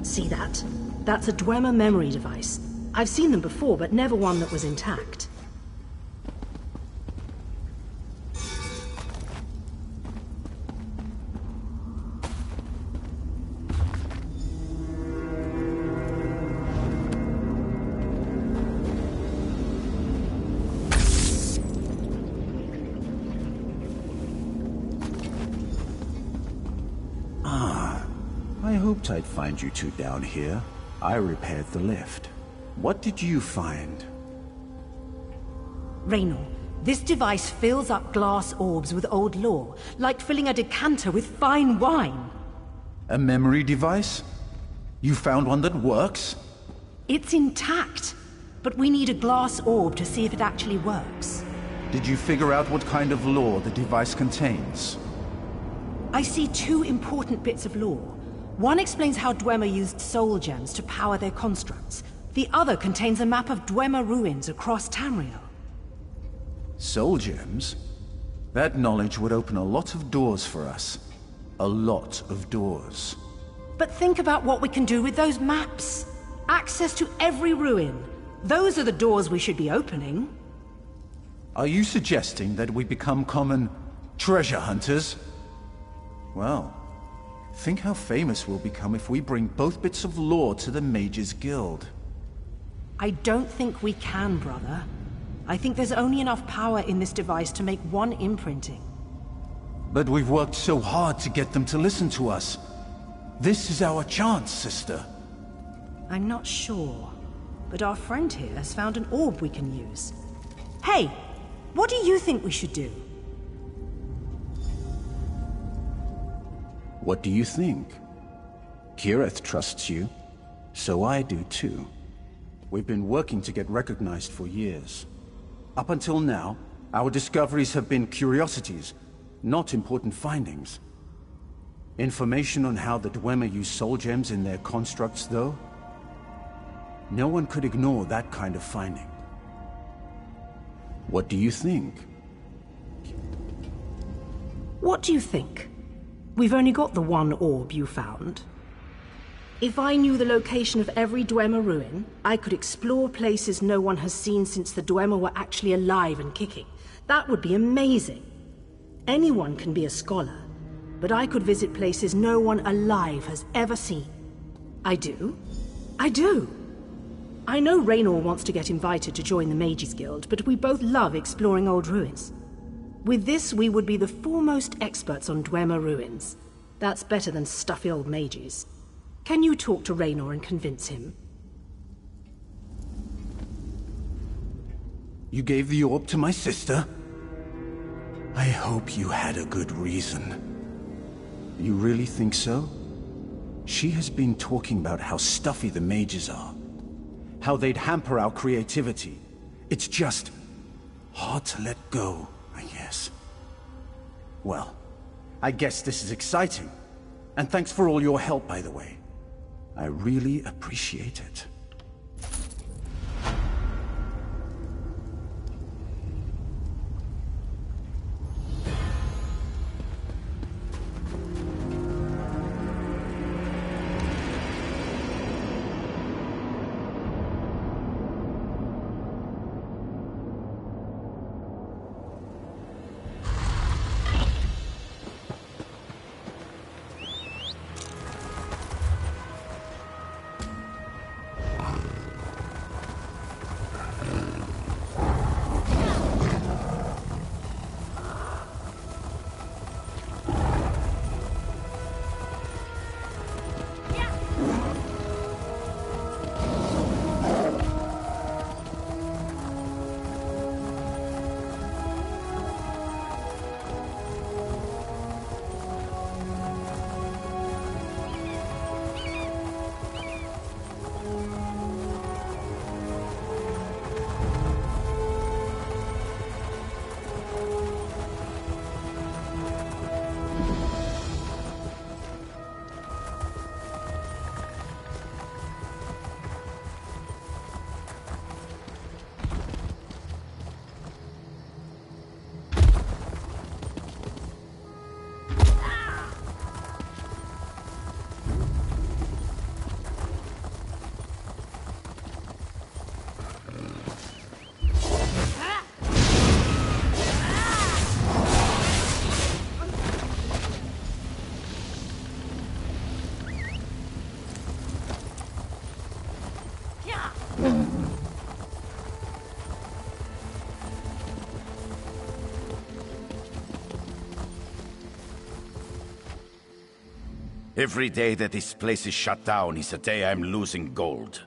See that? That's a Dwemer memory device. I've seen them before, but never one that was intact. I hoped I'd find you two down here. I repaired the lift. What did you find? Raynor, this device fills up glass orbs with old lore, like filling a decanter with fine wine. A memory device? You found one that works? It's intact, but we need a glass orb to see if it actually works. Did you figure out what kind of lore the device contains? I see two important bits of lore. One explains how Dwemer used soul gems to power their constructs. The other contains a map of Dwemer ruins across Tamriel. Soul gems? That knowledge would open a lot of doors for us. A lot of doors. But think about what we can do with those maps. Access to every ruin. Those are the doors we should be opening. Are you suggesting that we become common treasure hunters? Well, think how famous we'll become if we bring both bits of lore to the Mages Guild. I don't think we can, brother. I think there's only enough power in this device to make one imprinting. But we've worked so hard to get them to listen to us. This is our chance, sister. I'm not sure, but our friend here has found an orb we can use. Hey, what do you think we should do? What do you think? Kirith trusts you, so I do too. We've been working to get recognized for years. Up until now, our discoveries have been curiosities, not important findings. Information on how the Dwemer use soul gems in their constructs, though? No one could ignore that kind of finding. What do you think? What do you think? We've only got the one orb you found. If I knew the location of every Dwemer ruin, I could explore places no one has seen since the Dwemer were actually alive and kicking. That would be amazing. Anyone can be a scholar, but I could visit places no one alive has ever seen. I do. I do. I know Raynor wants to get invited to join the Mages Guild, but we both love exploring old ruins. With this, we would be the foremost experts on Dwemer ruins. That's better than stuffy old mages. Can you talk to Raynor and convince him? You gave the orb to my sister? I hope you had a good reason. You really think so? She has been talking about how stuffy the mages are. How they'd hamper our creativity. It's just hard to let go, I guess. Well, I guess this is exciting. And thanks for all your help, by the way. I really appreciate it. Every day that this place is shut down is a day I'm losing gold.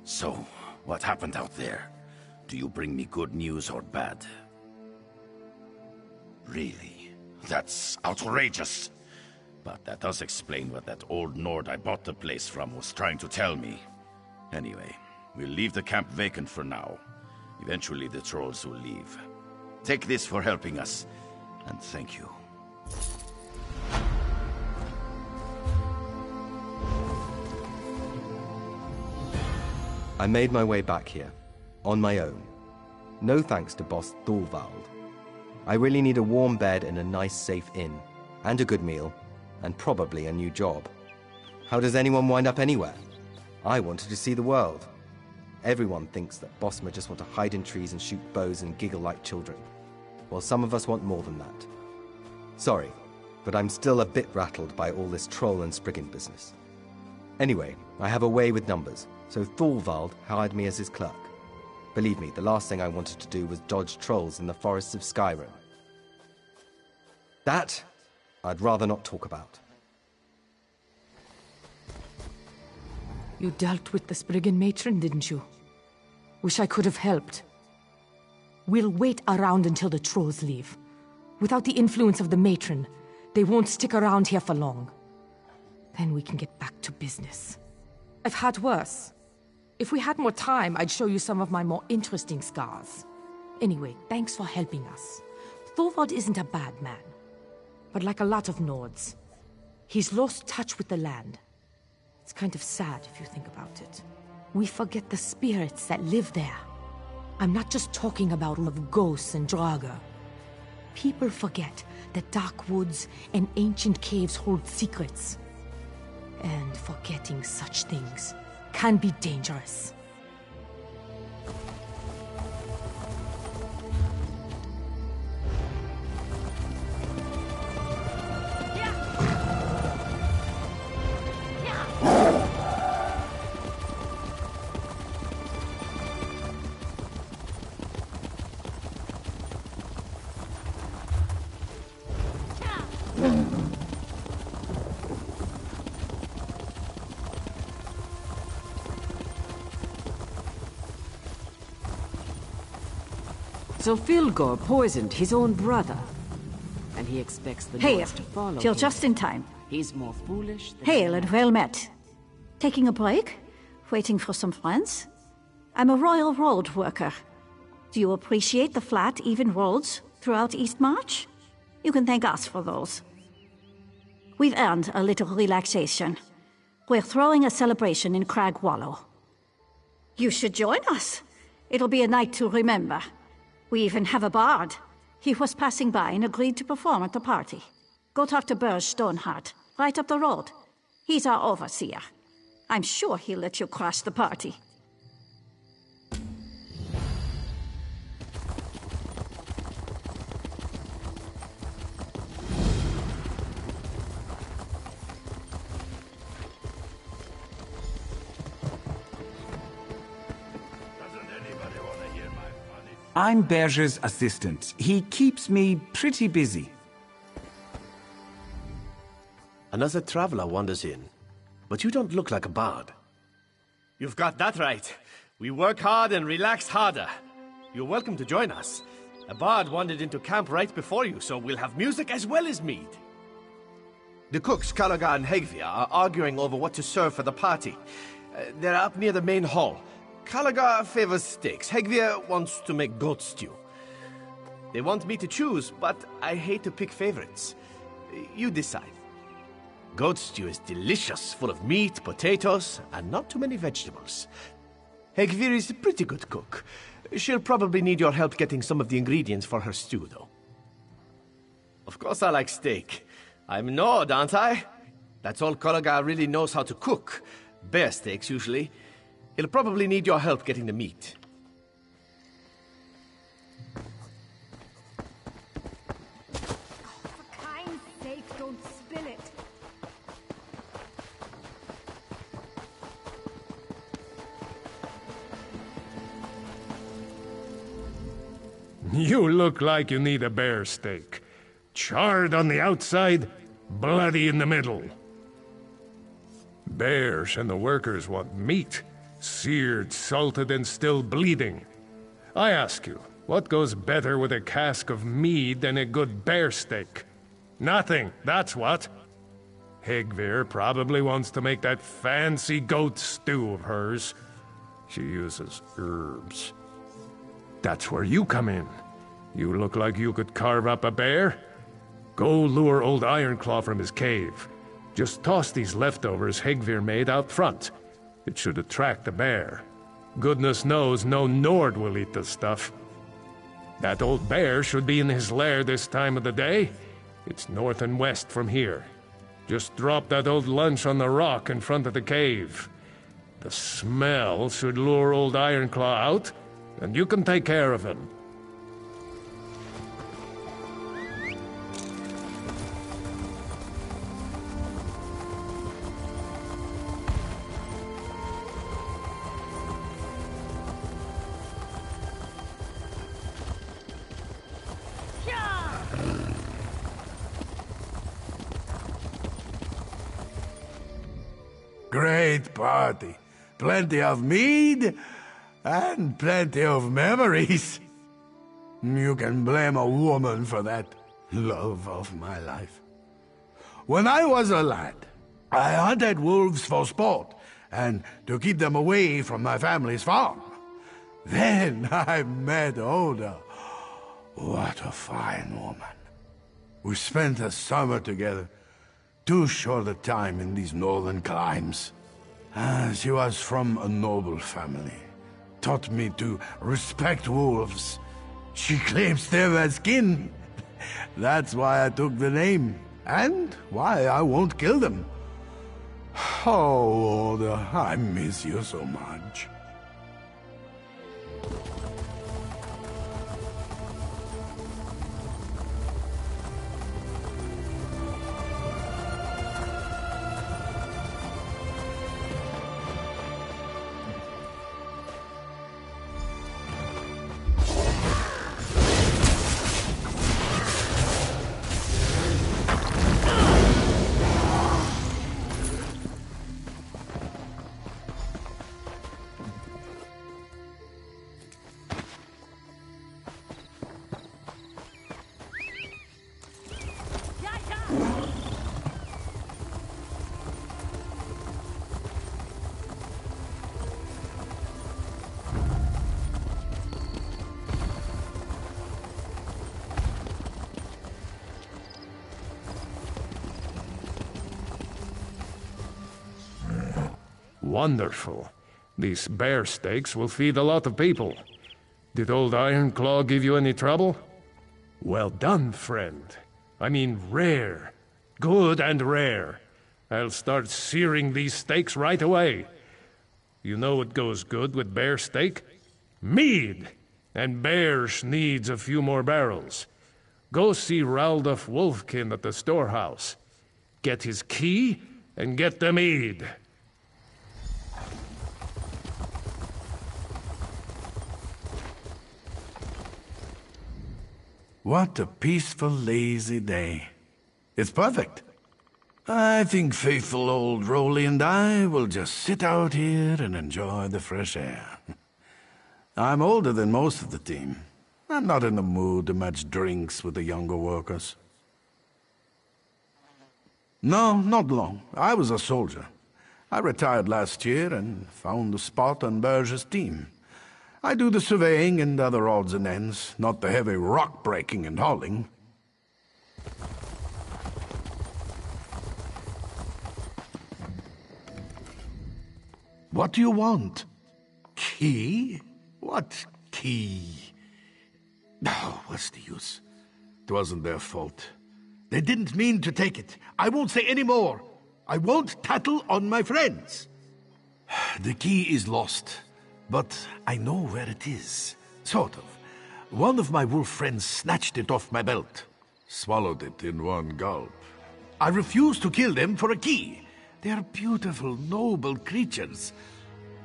So, what happened out there? Do you bring me good news or bad? Really? That's outrageous. But that does explain what that old Nord I bought the place from was trying to tell me. Anyway, we'll leave the camp vacant for now. Eventually the trolls will leave. Take this for helping us, and thank you. I made my way back here, on my own. No thanks to Boss Thorvald. I really need a warm bed and a nice safe inn, and a good meal, and probably a new job. How does anyone wind up anywhere? I wanted to see the world. Everyone thinks that Bosmer just want to hide in trees and shoot bows and giggle like children. Well, some of us want more than that. Sorry, but I'm still a bit rattled by all this troll and Spriggan business. Anyway, I have a way with numbers, so Thorvald hired me as his clerk. Believe me, the last thing I wanted to do was dodge trolls in the forests of Skyrim. That, I'd rather not talk about. You dealt with the Spriggan matron, didn't you? Wish I could have helped. We'll wait around until the trolls leave. Without the influence of the matron, they won't stick around here for long. Then we can get back to business. I've had worse. If we had more time, I'd show you some of my more interesting scars. Anyway, thanks for helping us. Thorvald isn't a bad man. But like a lot of Nords, he's lost touch with the land. It's kind of sad if you think about it. We forget the spirits that live there. I'm not just talking about of ghosts and Draugr. People forget that dark woods and ancient caves hold secrets. And forgetting such things can be dangerous. So Filgor poisoned his own brother, and he expects the Hail. Nords to follow You're him. just in time. He's more foolish than... Hail and well met. Taking a break? Waiting for some friends? I'm a royal road worker. Do you appreciate the flat, even roads throughout Eastmarch? You can thank us for those. We've earned a little relaxation. We're throwing a celebration in Cadwell. You should join us. It'll be a night to remember. We even have a bard. He was passing by and agreed to perform at the party. Go talk to Burge Stoneheart, right up the road. He's our overseer. I'm sure he'll let you crash the party. I'm Berger's assistant. He keeps me pretty busy. Another traveler wanders in, but you don't look like a bard. You've got that right. We work hard and relax harder. You're welcome to join us. A bard wandered into camp right before you, so we'll have music as well as mead. The cooks, Calaga and Hegvia, are arguing over what to serve for the party. They're up near the main hall. Calaga favors steaks. Hegvia wants to make goat stew. They want me to choose, but I hate to pick favorites. You decide. Goat stew is delicious, full of meat, potatoes, and not too many vegetables. Hegvir is a pretty good cook. She'll probably need your help getting some of the ingredients for her stew, though. Of course I like steak. I'm Nord, aren't I? That's all Calaga really knows how to cook. Bear steaks, usually. He'll probably need your help getting the meat. For kind's sake, don't spill it. You look like you need a bear steak. Charred on the outside, bloody in the middle. Bears and the workers want meat, seared, salted, and still bleeding. I ask you, what goes better with a cask of mead than a good bear steak? Nothing, that's what. Higvir probably wants to make that fancy goat stew of hers. She uses herbs. That's where you come in. You look like you could carve up a bear. Go lure old Ironclaw from his cave. Just toss these leftovers Higvir made out front. It should attract the bear. Goodness knows no Nord will eat the stuff. That old bear should be in his lair this time of the day. It's north and west from here. Just drop that old lunch on the rock in front of the cave. The smell should lure old Ironclaw out, and you can take care of him. Great party. Plenty of mead and plenty of memories. You can blame a woman for that. Love of my life. When I was a lad, I hunted wolves for sport and to keep them away from my family's farm. Then I met Oda. What a fine woman. We spent a summer together. Too short a time in these northern climes. She was from a noble family. Taught me to respect wolves. She claims them as kin. That's why I took the name, and why I won't kill them. Oh, Oda, I miss you so much. Wonderful. These bear steaks will feed a lot of people. Did old Ironclaw give you any trouble? Well done, friend. I mean rare. Good and rare. I'll start searing these steaks right away. You know what goes good with bear steak? Mead! And Bears needs a few more barrels. Go see Raldolph Wolfkin at the storehouse. Get his key and get the mead. What a peaceful, lazy day. It's perfect. I think faithful old Rolly and I will just sit out here and enjoy the fresh air. I'm older than most of the team. I'm not in the mood to match drinks with the younger workers. No, not long. I was a soldier. I retired last year and found a spot on Berge's team. I do the surveying and other odds and ends, not the heavy rock breaking and hauling. What do you want? Key? What key? Oh, what's the use? It wasn't their fault. They didn't mean to take it. I won't say any more. I won't tattle on my friends. The key is lost. But I know where it is. Sort of. One of my wolf friends snatched it off my belt. Swallowed it in one gulp. I refused to kill them for a key. They are beautiful, noble creatures.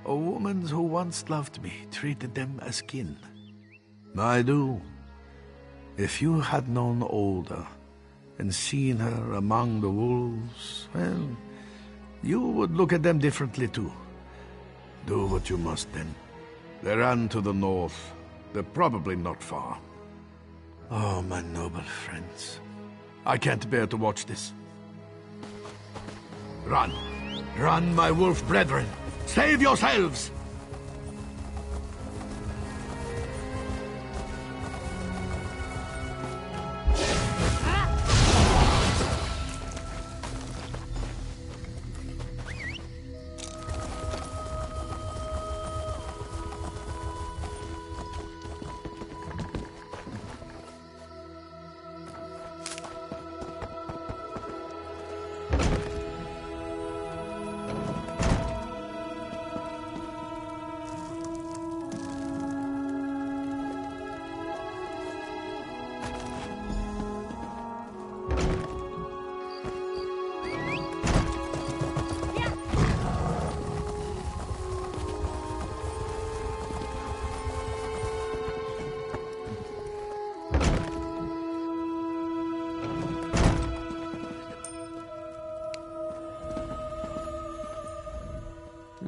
A woman who once loved me treated them as kin. I do. If you had known Olda and seen her among the wolves, well, you would look at them differently too. Do what you must then. They ran to the north. They're probably not far. Oh, my noble friends. I can't bear to watch this. Run! Run, my wolf brethren! Save yourselves!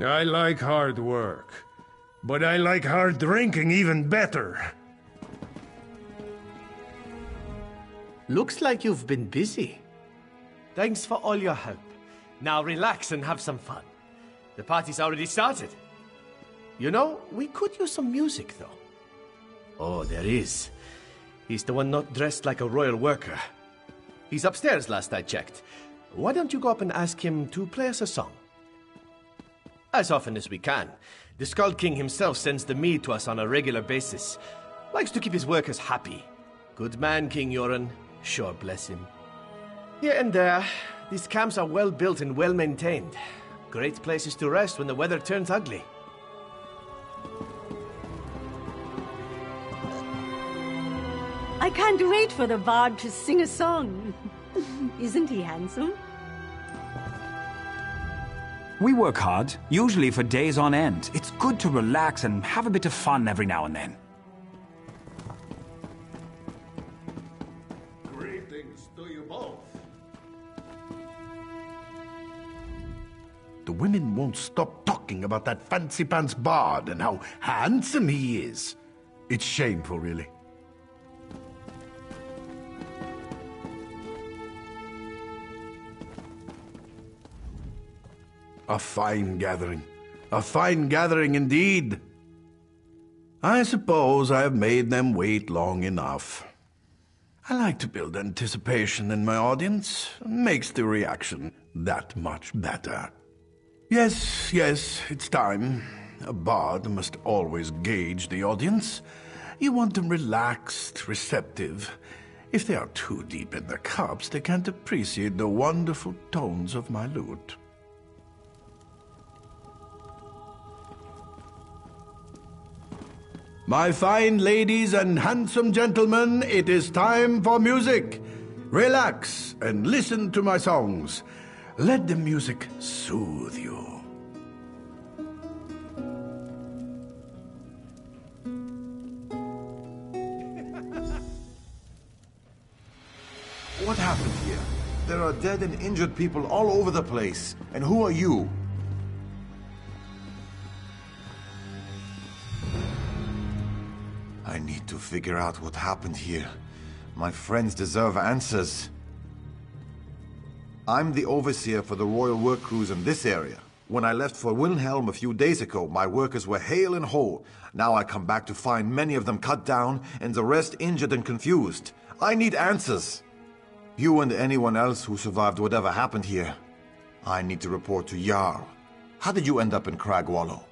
I like hard work, but I like hard drinking even better. Looks like you've been busy. Thanks for all your help. Now relax and have some fun. The party's already started. You know, we could use some music, though. Oh, there is. He's the one not dressed like a royal worker. He's upstairs last I checked. Why don't you go up and ask him to play us a song? As often as we can. The Skull King himself sends the mead to us on a regular basis. Likes to keep his workers happy. Good man, King Yoren. Sure bless him. Here and there, these camps are well built and well maintained. Great places to rest when the weather turns ugly. I can't wait for the bard to sing a song. Isn't he handsome? We work hard, usually for days on end. It's good to relax and have a bit of fun every now and then. Greetings to you both. The women won't stop talking about that fancy-pants bard and how handsome he is. It's shameful, really. A fine gathering. A fine gathering indeed. I suppose I have made them wait long enough. I like to build anticipation in my audience. Makes the reaction that much better. Yes, it's time. A bard must always gauge the audience. You want them relaxed, receptive. If they are too deep in their cups, they can't appreciate the wonderful tones of my lute. My fine ladies and handsome gentlemen, it is time for music. Relax and listen to my songs. Let the music soothe you. What happened here? There are dead and injured people all over the place. And who are you? I need to figure out what happened here. My friends deserve answers. I'm the overseer for the royal work crews in this area. When I left for Wilhelm a few days ago, my workers were hale and whole. Now I come back to find many of them cut down and the rest injured and confused. I need answers. You and anyone else who survived whatever happened here. I need to report to Jarl. How did you end up in Cadwell?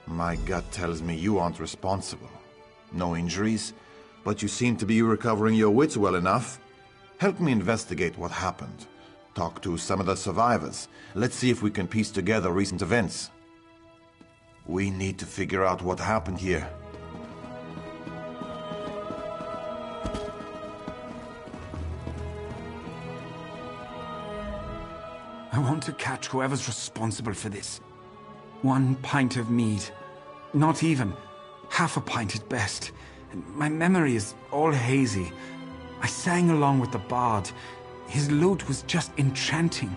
My gut tells me you aren't responsible. No injuries, but you seem to be recovering your wits well enough. Help me investigate what happened. Talk to some of the survivors. Let's see if we can piece together recent events. We need to figure out what happened here. I want to catch whoever's responsible for this. 1 pint of mead. Not even. Half a pint at best. My memory is all hazy. I sang along with the bard. His lute was just enchanting.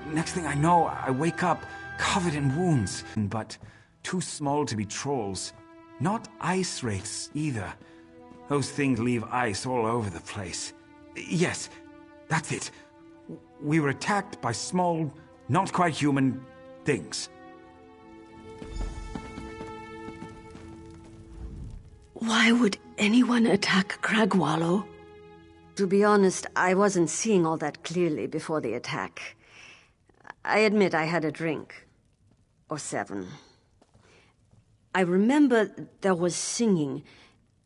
Next thing I know, I wake up covered in wounds, but too small to be trolls. Not ice wraiths either. Those things leave ice all over the place. Yes, that's it. We were attacked by small, not quite human things. Why would anyone attack Cragwallow? To be honest, I wasn't seeing all that clearly before the attack. I admit I had a drink. Or 7. I remember there was singing,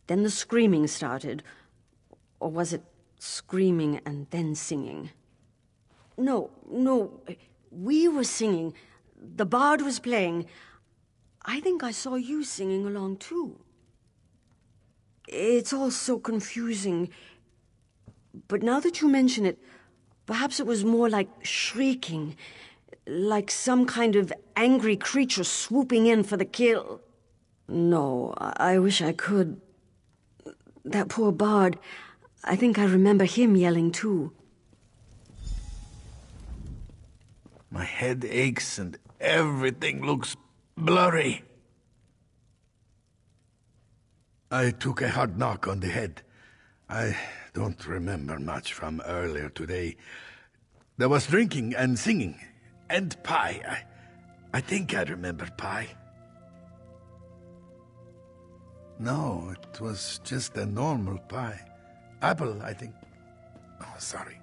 then the screaming started. Or was it screaming and then singing? No, we were singing. The bard was playing. I think I saw you singing along too. It's all so confusing. But now that you mention it, perhaps it was more like shrieking, like some kind of angry creature swooping in for the kill. No, I wish I could. That poor bard, I think I remember him yelling too. My head aches and everything looks blurry. I took a hard knock on the head. I don't remember much from earlier today. There was drinking and singing, and pie. I think I remember pie. No, it was just a normal pie. Apple, I think. Oh, sorry.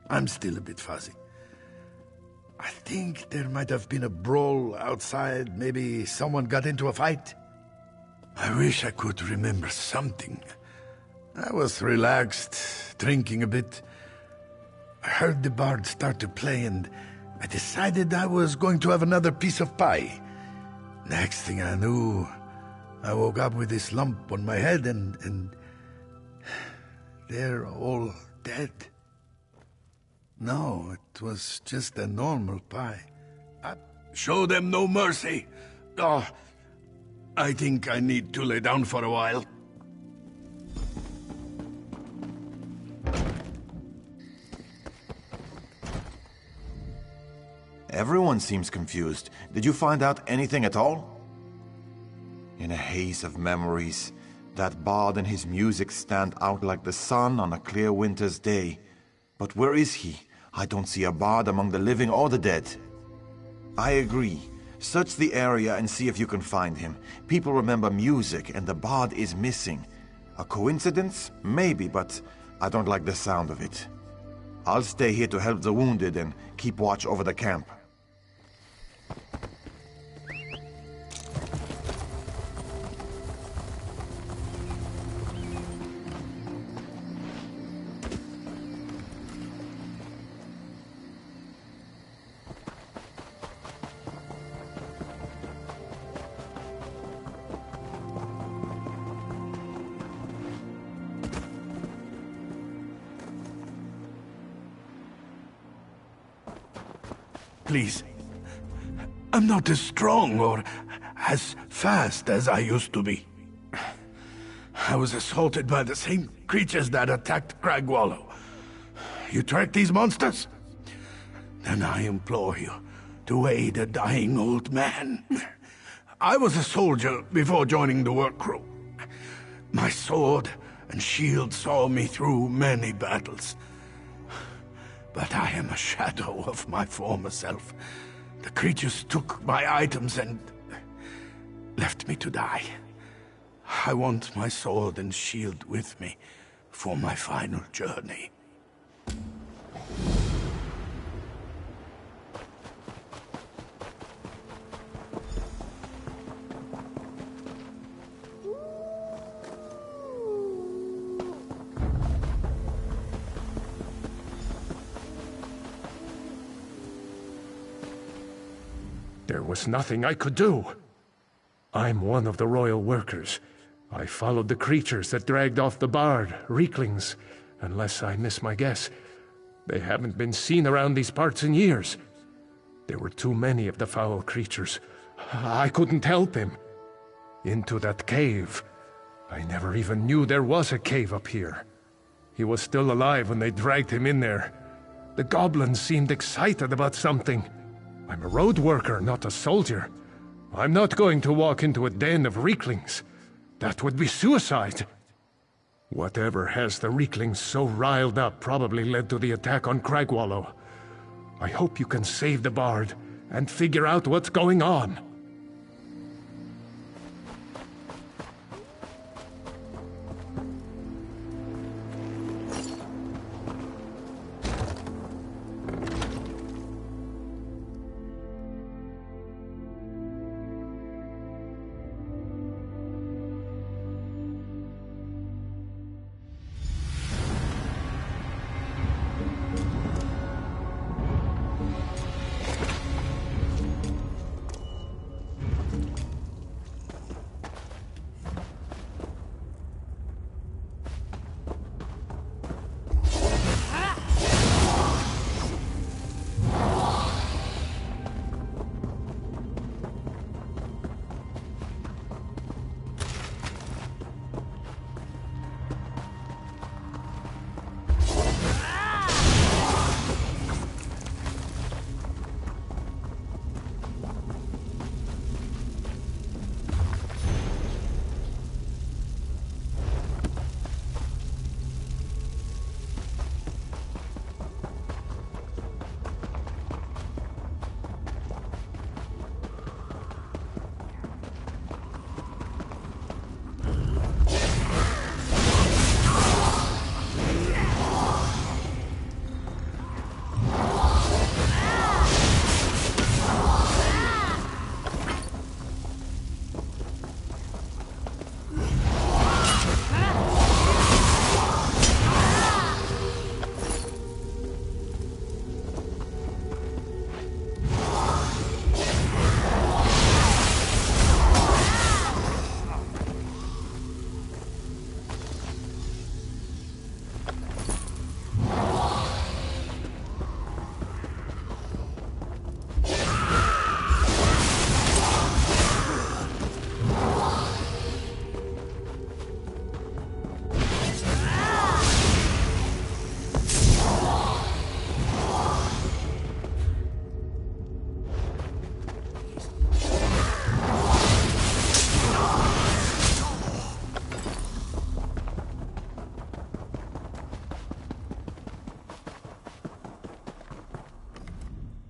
I'm still a bit fuzzy. I think there might have been a brawl outside. Maybe someone got into a fight. I wish I could remember something. I was relaxed, drinking a bit. I heard the bard start to play and I decided I was going to have another piece of pie. Next thing I knew, I woke up with this lump on my head and they're all dead. No, it was just a normal pie. Show them no mercy. Oh, I think I need to lay down for a while. Everyone seems confused. Did you find out anything at all? In a haze of memories, that bard and his music stand out like the sun on a clear winter's day. But where is he? I don't see a bard among the living or the dead. I agree. Search the area and see if you can find him. People remember music and the bard is missing. A coincidence? Maybe, but I don't like the sound of it. I'll stay here to help the wounded and keep watch over the camp. Please. I'm not as strong or as fast as I used to be. I was assaulted by the same creatures that attacked Cragwallow. You track these monsters? Then I implore you to aid a dying old man. I was a soldier before joining the work crew. My sword and shield saw me through many battles. But I am a shadow of my former self. The creatures took my items and left me to die. I want my sword and shield with me for my final journey. There was nothing I could do. I'm one of the royal workers. I followed the creatures that dragged off the bard, Reeklings. Unless I miss my guess, they haven't been seen around these parts in years. There were too many of the foul creatures. I couldn't help him. Into that cave, I never even knew there was a cave up here. He was still alive when they dragged him in there. The goblins seemed excited about something. I'm a road worker, not a soldier. I'm not going to walk into a den of Reeklings. That would be suicide. Whatever has the Reeklings so riled up probably led to the attack on Cragwallow. I hope you can save the bard and figure out what's going on.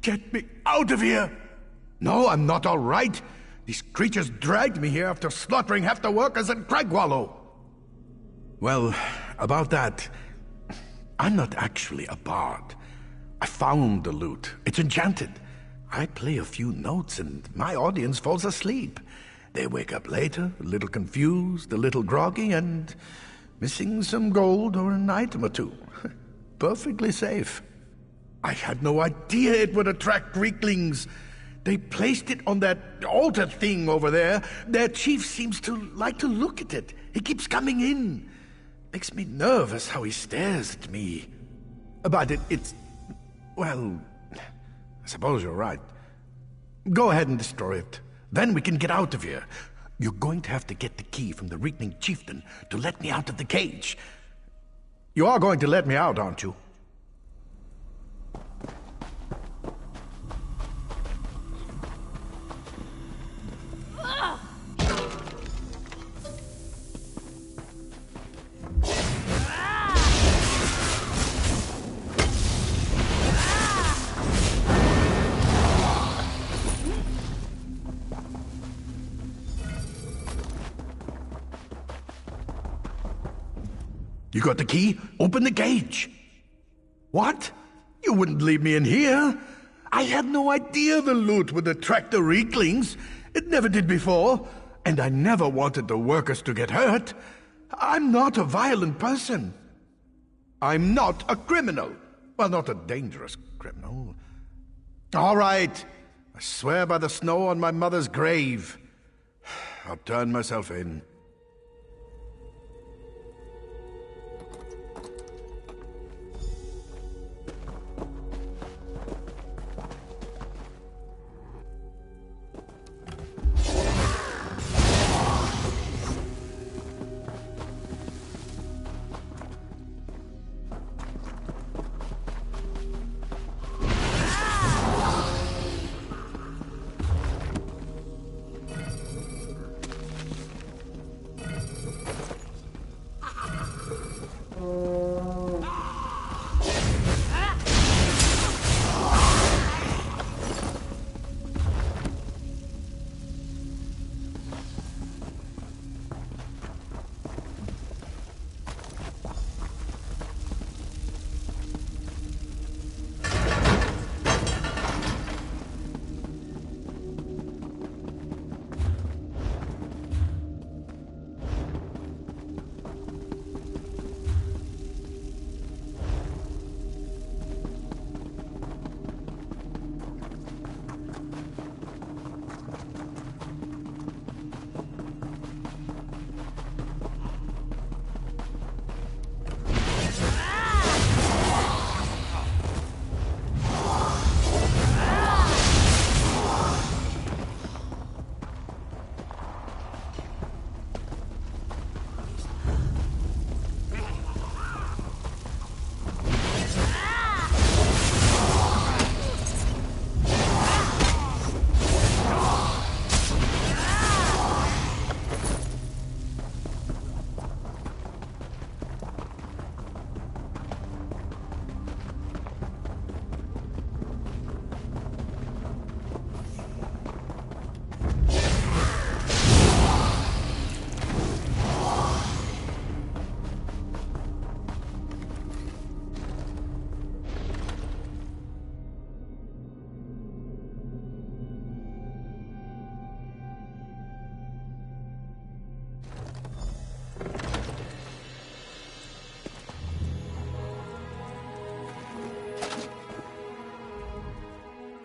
Get me out of here! No, I'm not all right. These creatures dragged me here after slaughtering half the workers in Cragwallow. Well, about that, I'm not actually a bard. I found the lute. It's enchanted. I play a few notes and my audience falls asleep. They wake up later, a little confused, a little groggy, and missing some gold or an item or two. Perfectly safe. I had no idea it would attract Reeklings. They placed it on that altar thing over there. Their chief seems to like to look at it. He keeps coming in. Makes me nervous how he stares at me. But it's... well, I suppose you're right. Go ahead and destroy it. Then we can get out of here. You're going to have to get the key from the Reekling chieftain to let me out of the cage. You are going to let me out, aren't you? You got the key? Open the cage. What? You wouldn't leave me in here? I had no idea the loot would attract the Reeklings. It never did before. And I never wanted the workers to get hurt. I'm not a violent person. I'm not a criminal. Well, not a dangerous criminal. All right. I swear by the snow on my mother's grave. I'll turn myself in.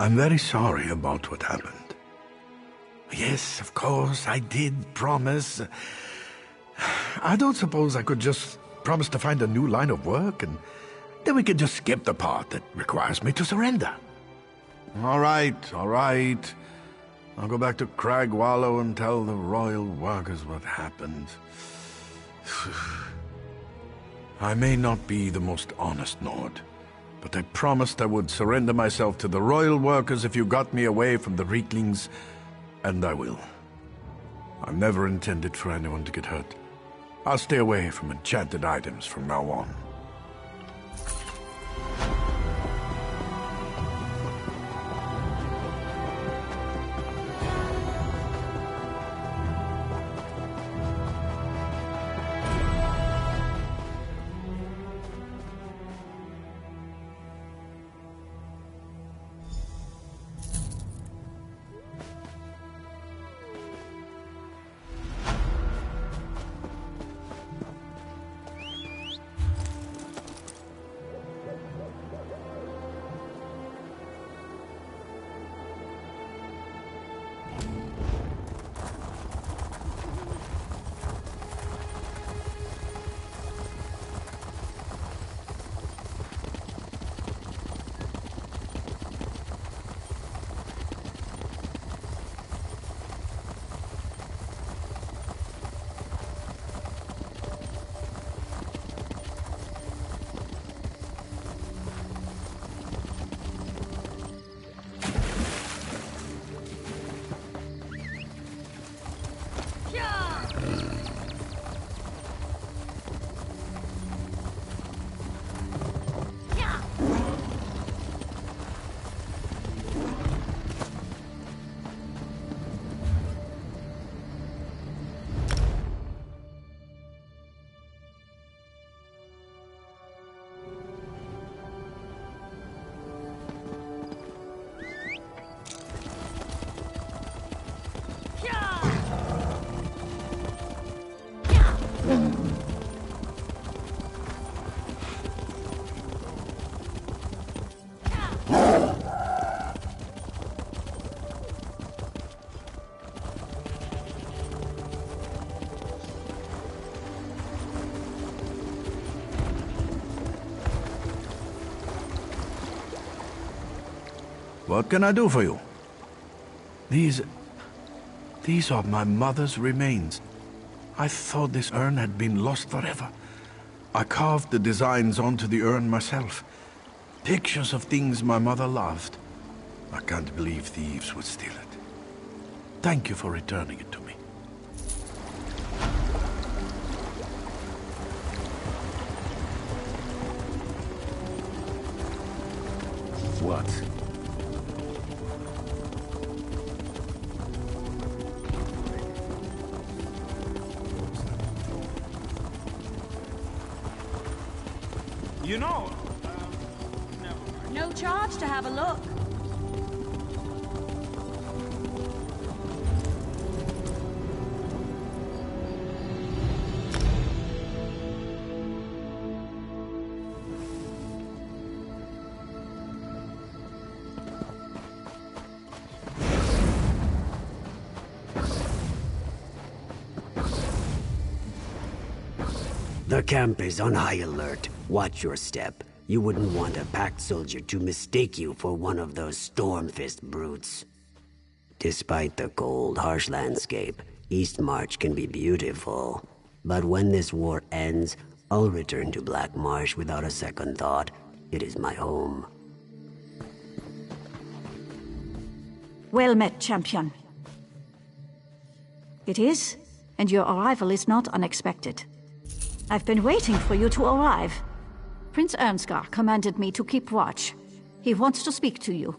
I'm very sorry about what happened. Yes, of course, I did promise. I don't suppose I could just promise to find a new line of work, and then we could just skip the part that requires me to surrender. All right, all right. I'll go back to Cadwell and tell the royal workers what happened. I may not be the most honest Nord, but I promised I would surrender myself to the royal workers if you got me away from the Reeklings, and I will. I've never intended for anyone to get hurt. I'll stay away from enchanted items from now on. What can I do for you? These are my mother's remains. I thought this urn had been lost forever. I carved the designs onto the urn myself. Pictures of things my mother loved. I can't believe thieves would steal it. Thank you for returning it to me. What? You know, no charge to have a look. The camp is on high alert. Watch your step. You wouldn't want a packed soldier to mistake you for one of those Stormfist brutes. Despite the cold, harsh landscape, Eastmarch can be beautiful. But when this war ends, I'll return to Black Marsh without a second thought. It is my home. Well met, champion. It is, and your arrival is not unexpected. I've been waiting for you to arrive. Prince Ernskar commanded me to keep watch. He wants to speak to you.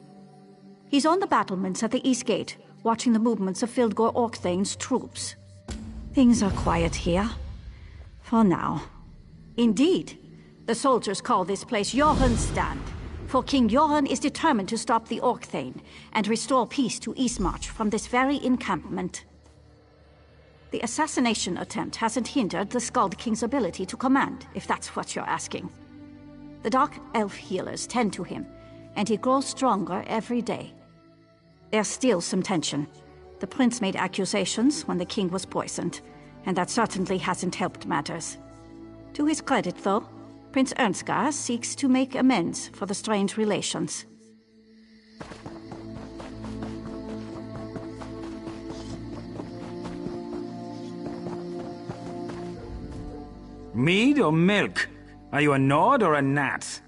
He's on the battlements at the East Gate, watching the movements of Fildgor Orkthane's troops. Things are quiet here. For now. Indeed. The soldiers call this place Joran's Stand, for King Joran is determined to stop the Orkthane and restore peace to Eastmarch from this very encampment. The assassination attempt hasn't hindered the Skald King's ability to command, if that's what you're asking. The Dark Elf healers tend to him, and he grows stronger every day. There's still some tension. The prince made accusations when the king was poisoned, and that certainly hasn't helped matters. To his credit, though, Prince Ernskar seeks to make amends for the strained relations. Mead or milk? Are you a Nord or a Nat?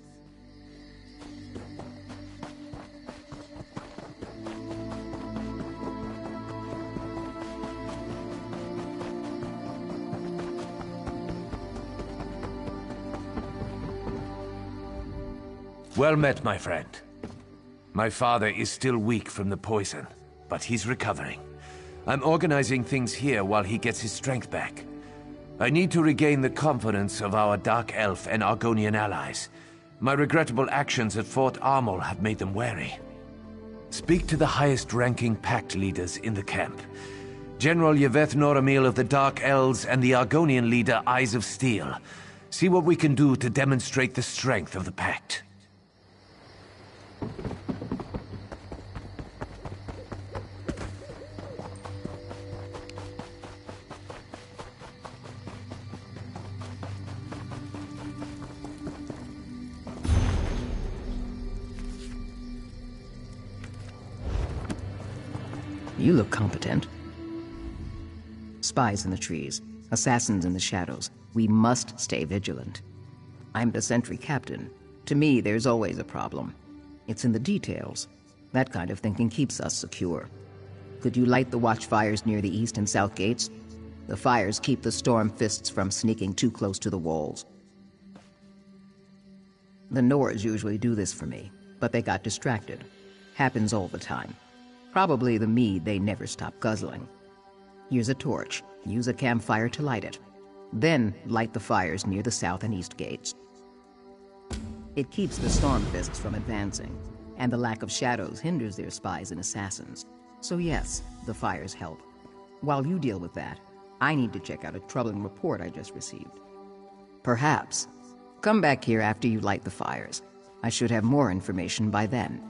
Well met, my friend. My father is still weak from the poison, but he's recovering. I'm organizing things here while he gets his strength back. I need to regain the confidence of our Dark Elf and Argonian allies. My regrettable actions at Fort Armel have made them wary. Speak to the highest-ranking pact leaders in the camp. General Yveth Noramil of the Dark Elves and the Argonian leader Eyes of Steel. See what we can do to demonstrate the strength of the pact. You look competent. Spies in the trees, assassins in the shadows. We must stay vigilant. I'm the sentry captain. To me, there's always a problem. It's in the details. That kind of thinking keeps us secure. Could you light the watchfires near the east and south gates? The fires keep the storm fists from sneaking too close to the walls. The Nords usually do this for me, but they got distracted. Happens all the time. Probably the mead they never stop guzzling. Here's a torch. Use a campfire to light it. Then light the fires near the south and east gates. It keeps the storm fists from advancing, and the lack of shadows hinders their spies and assassins. So yes, the fires help. While you deal with that, I need to check out a troubling report I just received. Perhaps. Come back here after you light the fires. I should have more information by then.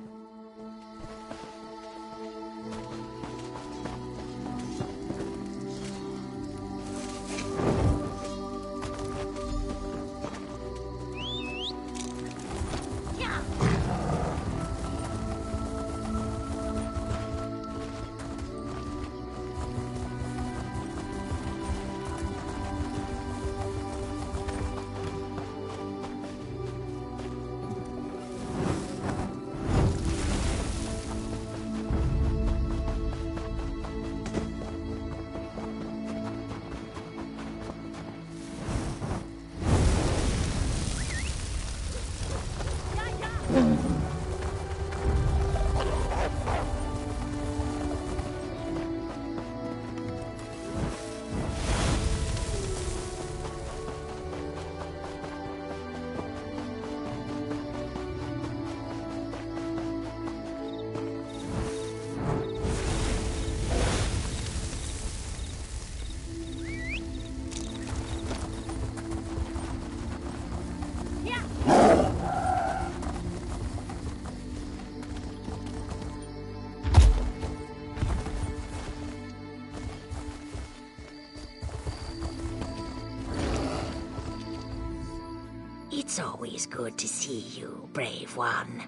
It's always good to see you, brave one.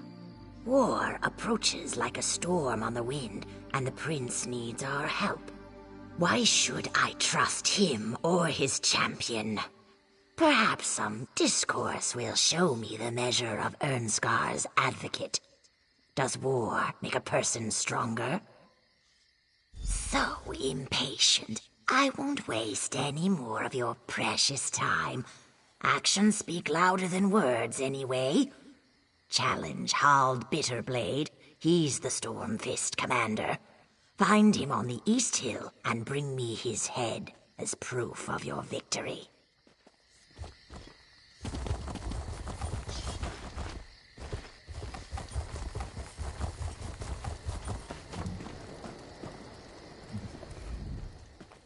War approaches like a storm on the wind, and the prince needs our help. Why should I trust him or his champion? Perhaps some discourse will show me the measure of Ernskar's advocate. Does war make a person stronger? So impatient. I won't waste any more of your precious time. Actions speak louder than words, anyway. Challenge Hald Bitterblade. He's the Stormfist commander. Find him on the East Hill and bring me his head as proof of your victory.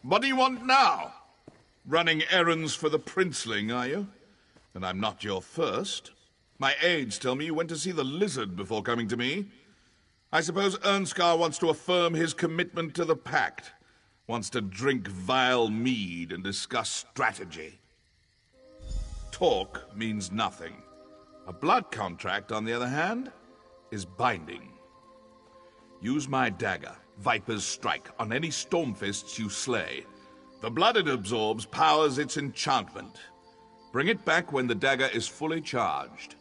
What do you want now? Running errands for the princeling, are you? And I'm not your first. My aides tell me you went to see the lizard before coming to me. I suppose Ernskar wants to affirm his commitment to the Pact. Wants to drink vile mead and discuss strategy. Talk means nothing. A blood contract, on the other hand, is binding. Use my dagger, Viper's Strike, on any Stormfists you slay. The blood it absorbs powers its enchantment. Bring it back when the dagger is fully charged.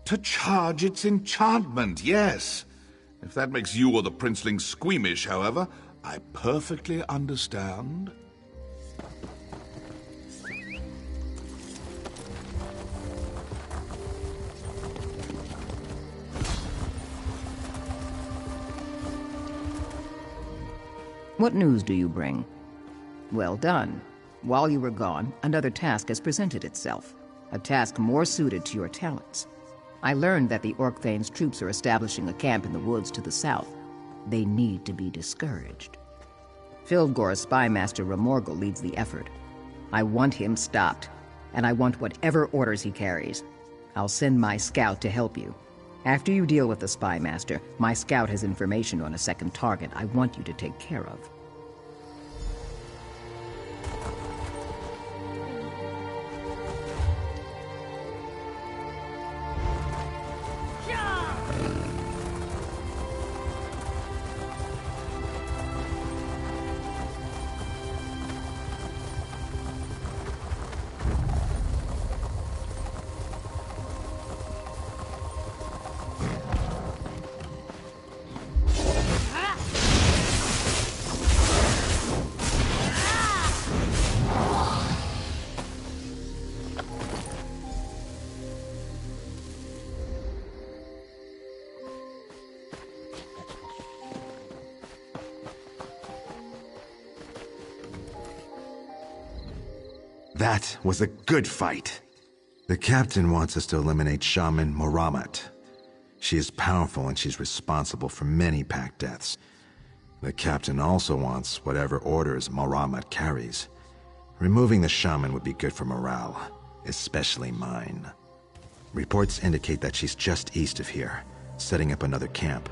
To charge its enchantment, yes. If that makes you or the princeling squeamish, however, I perfectly understand. What news do you bring? Well done. While you were gone, another task has presented itself. A task more suited to your talents. I learned that the Orkthane's troops are establishing a camp in the woods to the south. They need to be discouraged. Fildgor's spymaster Ramorgel leads the effort. I want him stopped, and I want whatever orders he carries. I'll send my scout to help you. After you deal with the spymaster, my scout has information on a second target I want you to take care of. That was a good fight. The captain wants us to eliminate Shaman Moramat. She is powerful and she's responsible for many pack deaths. The captain also wants whatever orders Moramat carries. Removing the shaman would be good for morale, especially mine. Reports indicate that she's just east of here, setting up another camp.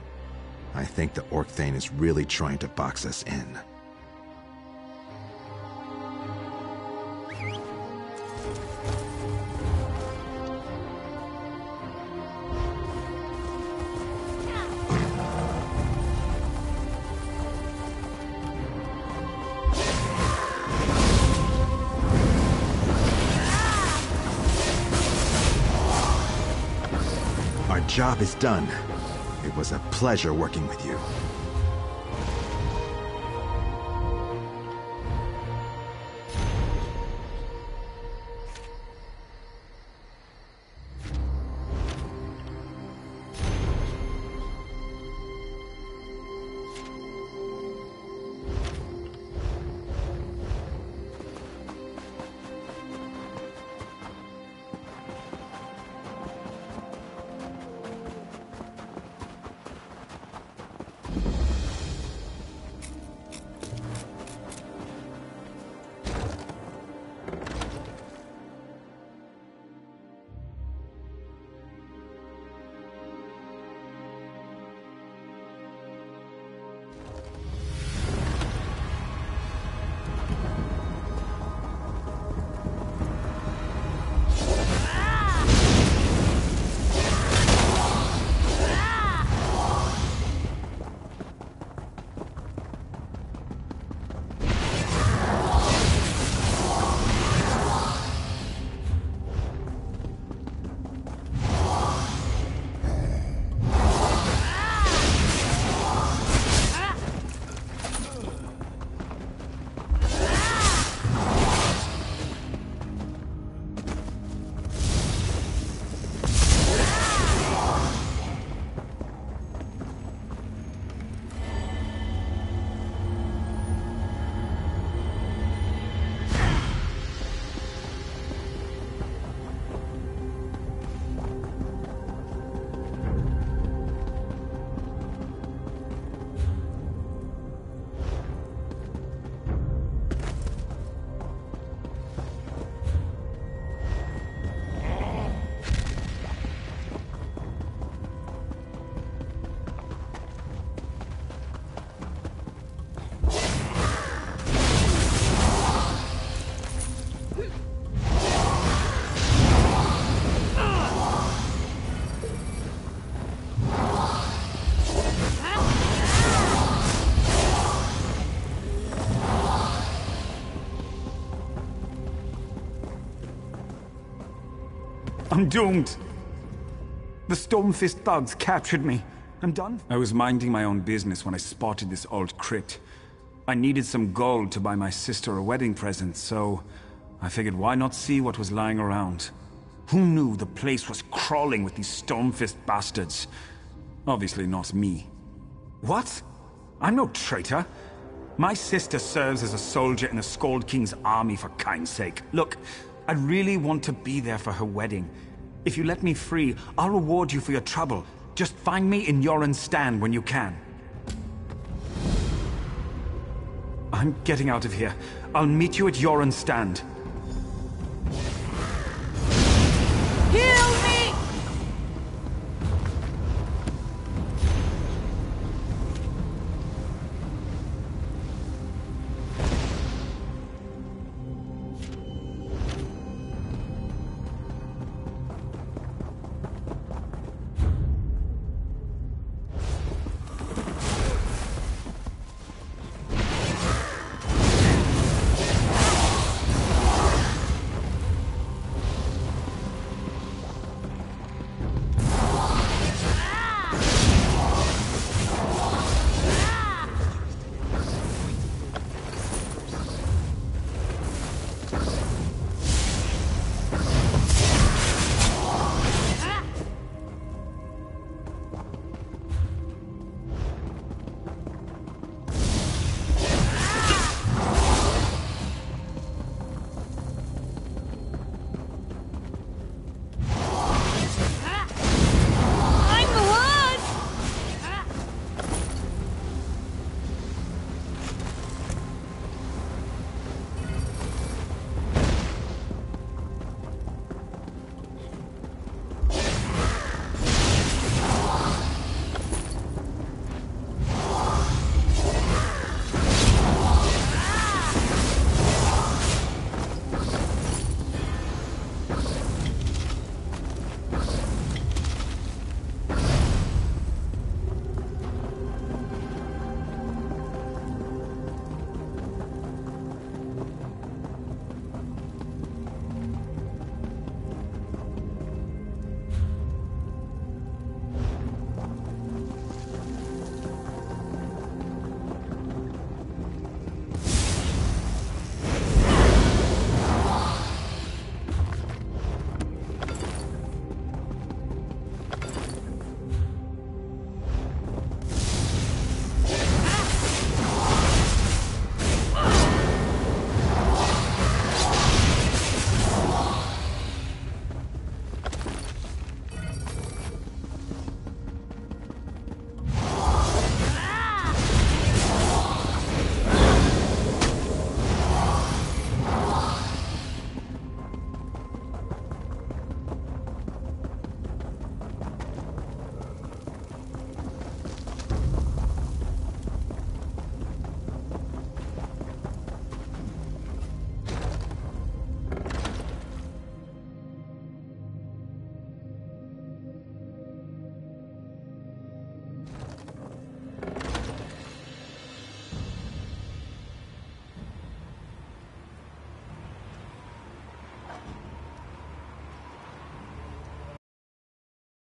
I think the Orkthane is really trying to box us in. Our job is done. It was a pleasure working with you. I'm doomed. The Stormfist thugs captured me. I'm done. I was minding my own business when I spotted this old crypt. I needed some gold to buy my sister a wedding present, so I figured why not see what was lying around. Who knew the place was crawling with these Stormfist bastards? Obviously not me. What? I'm no traitor. My sister serves as a soldier in the Skald King's army, for kind's sake. Look, I really want to be there for her wedding. If you let me free, I'll reward you for your trouble. Just find me in Yoren's stand when you can. I'm getting out of here. I'll meet you at Yoren's stand.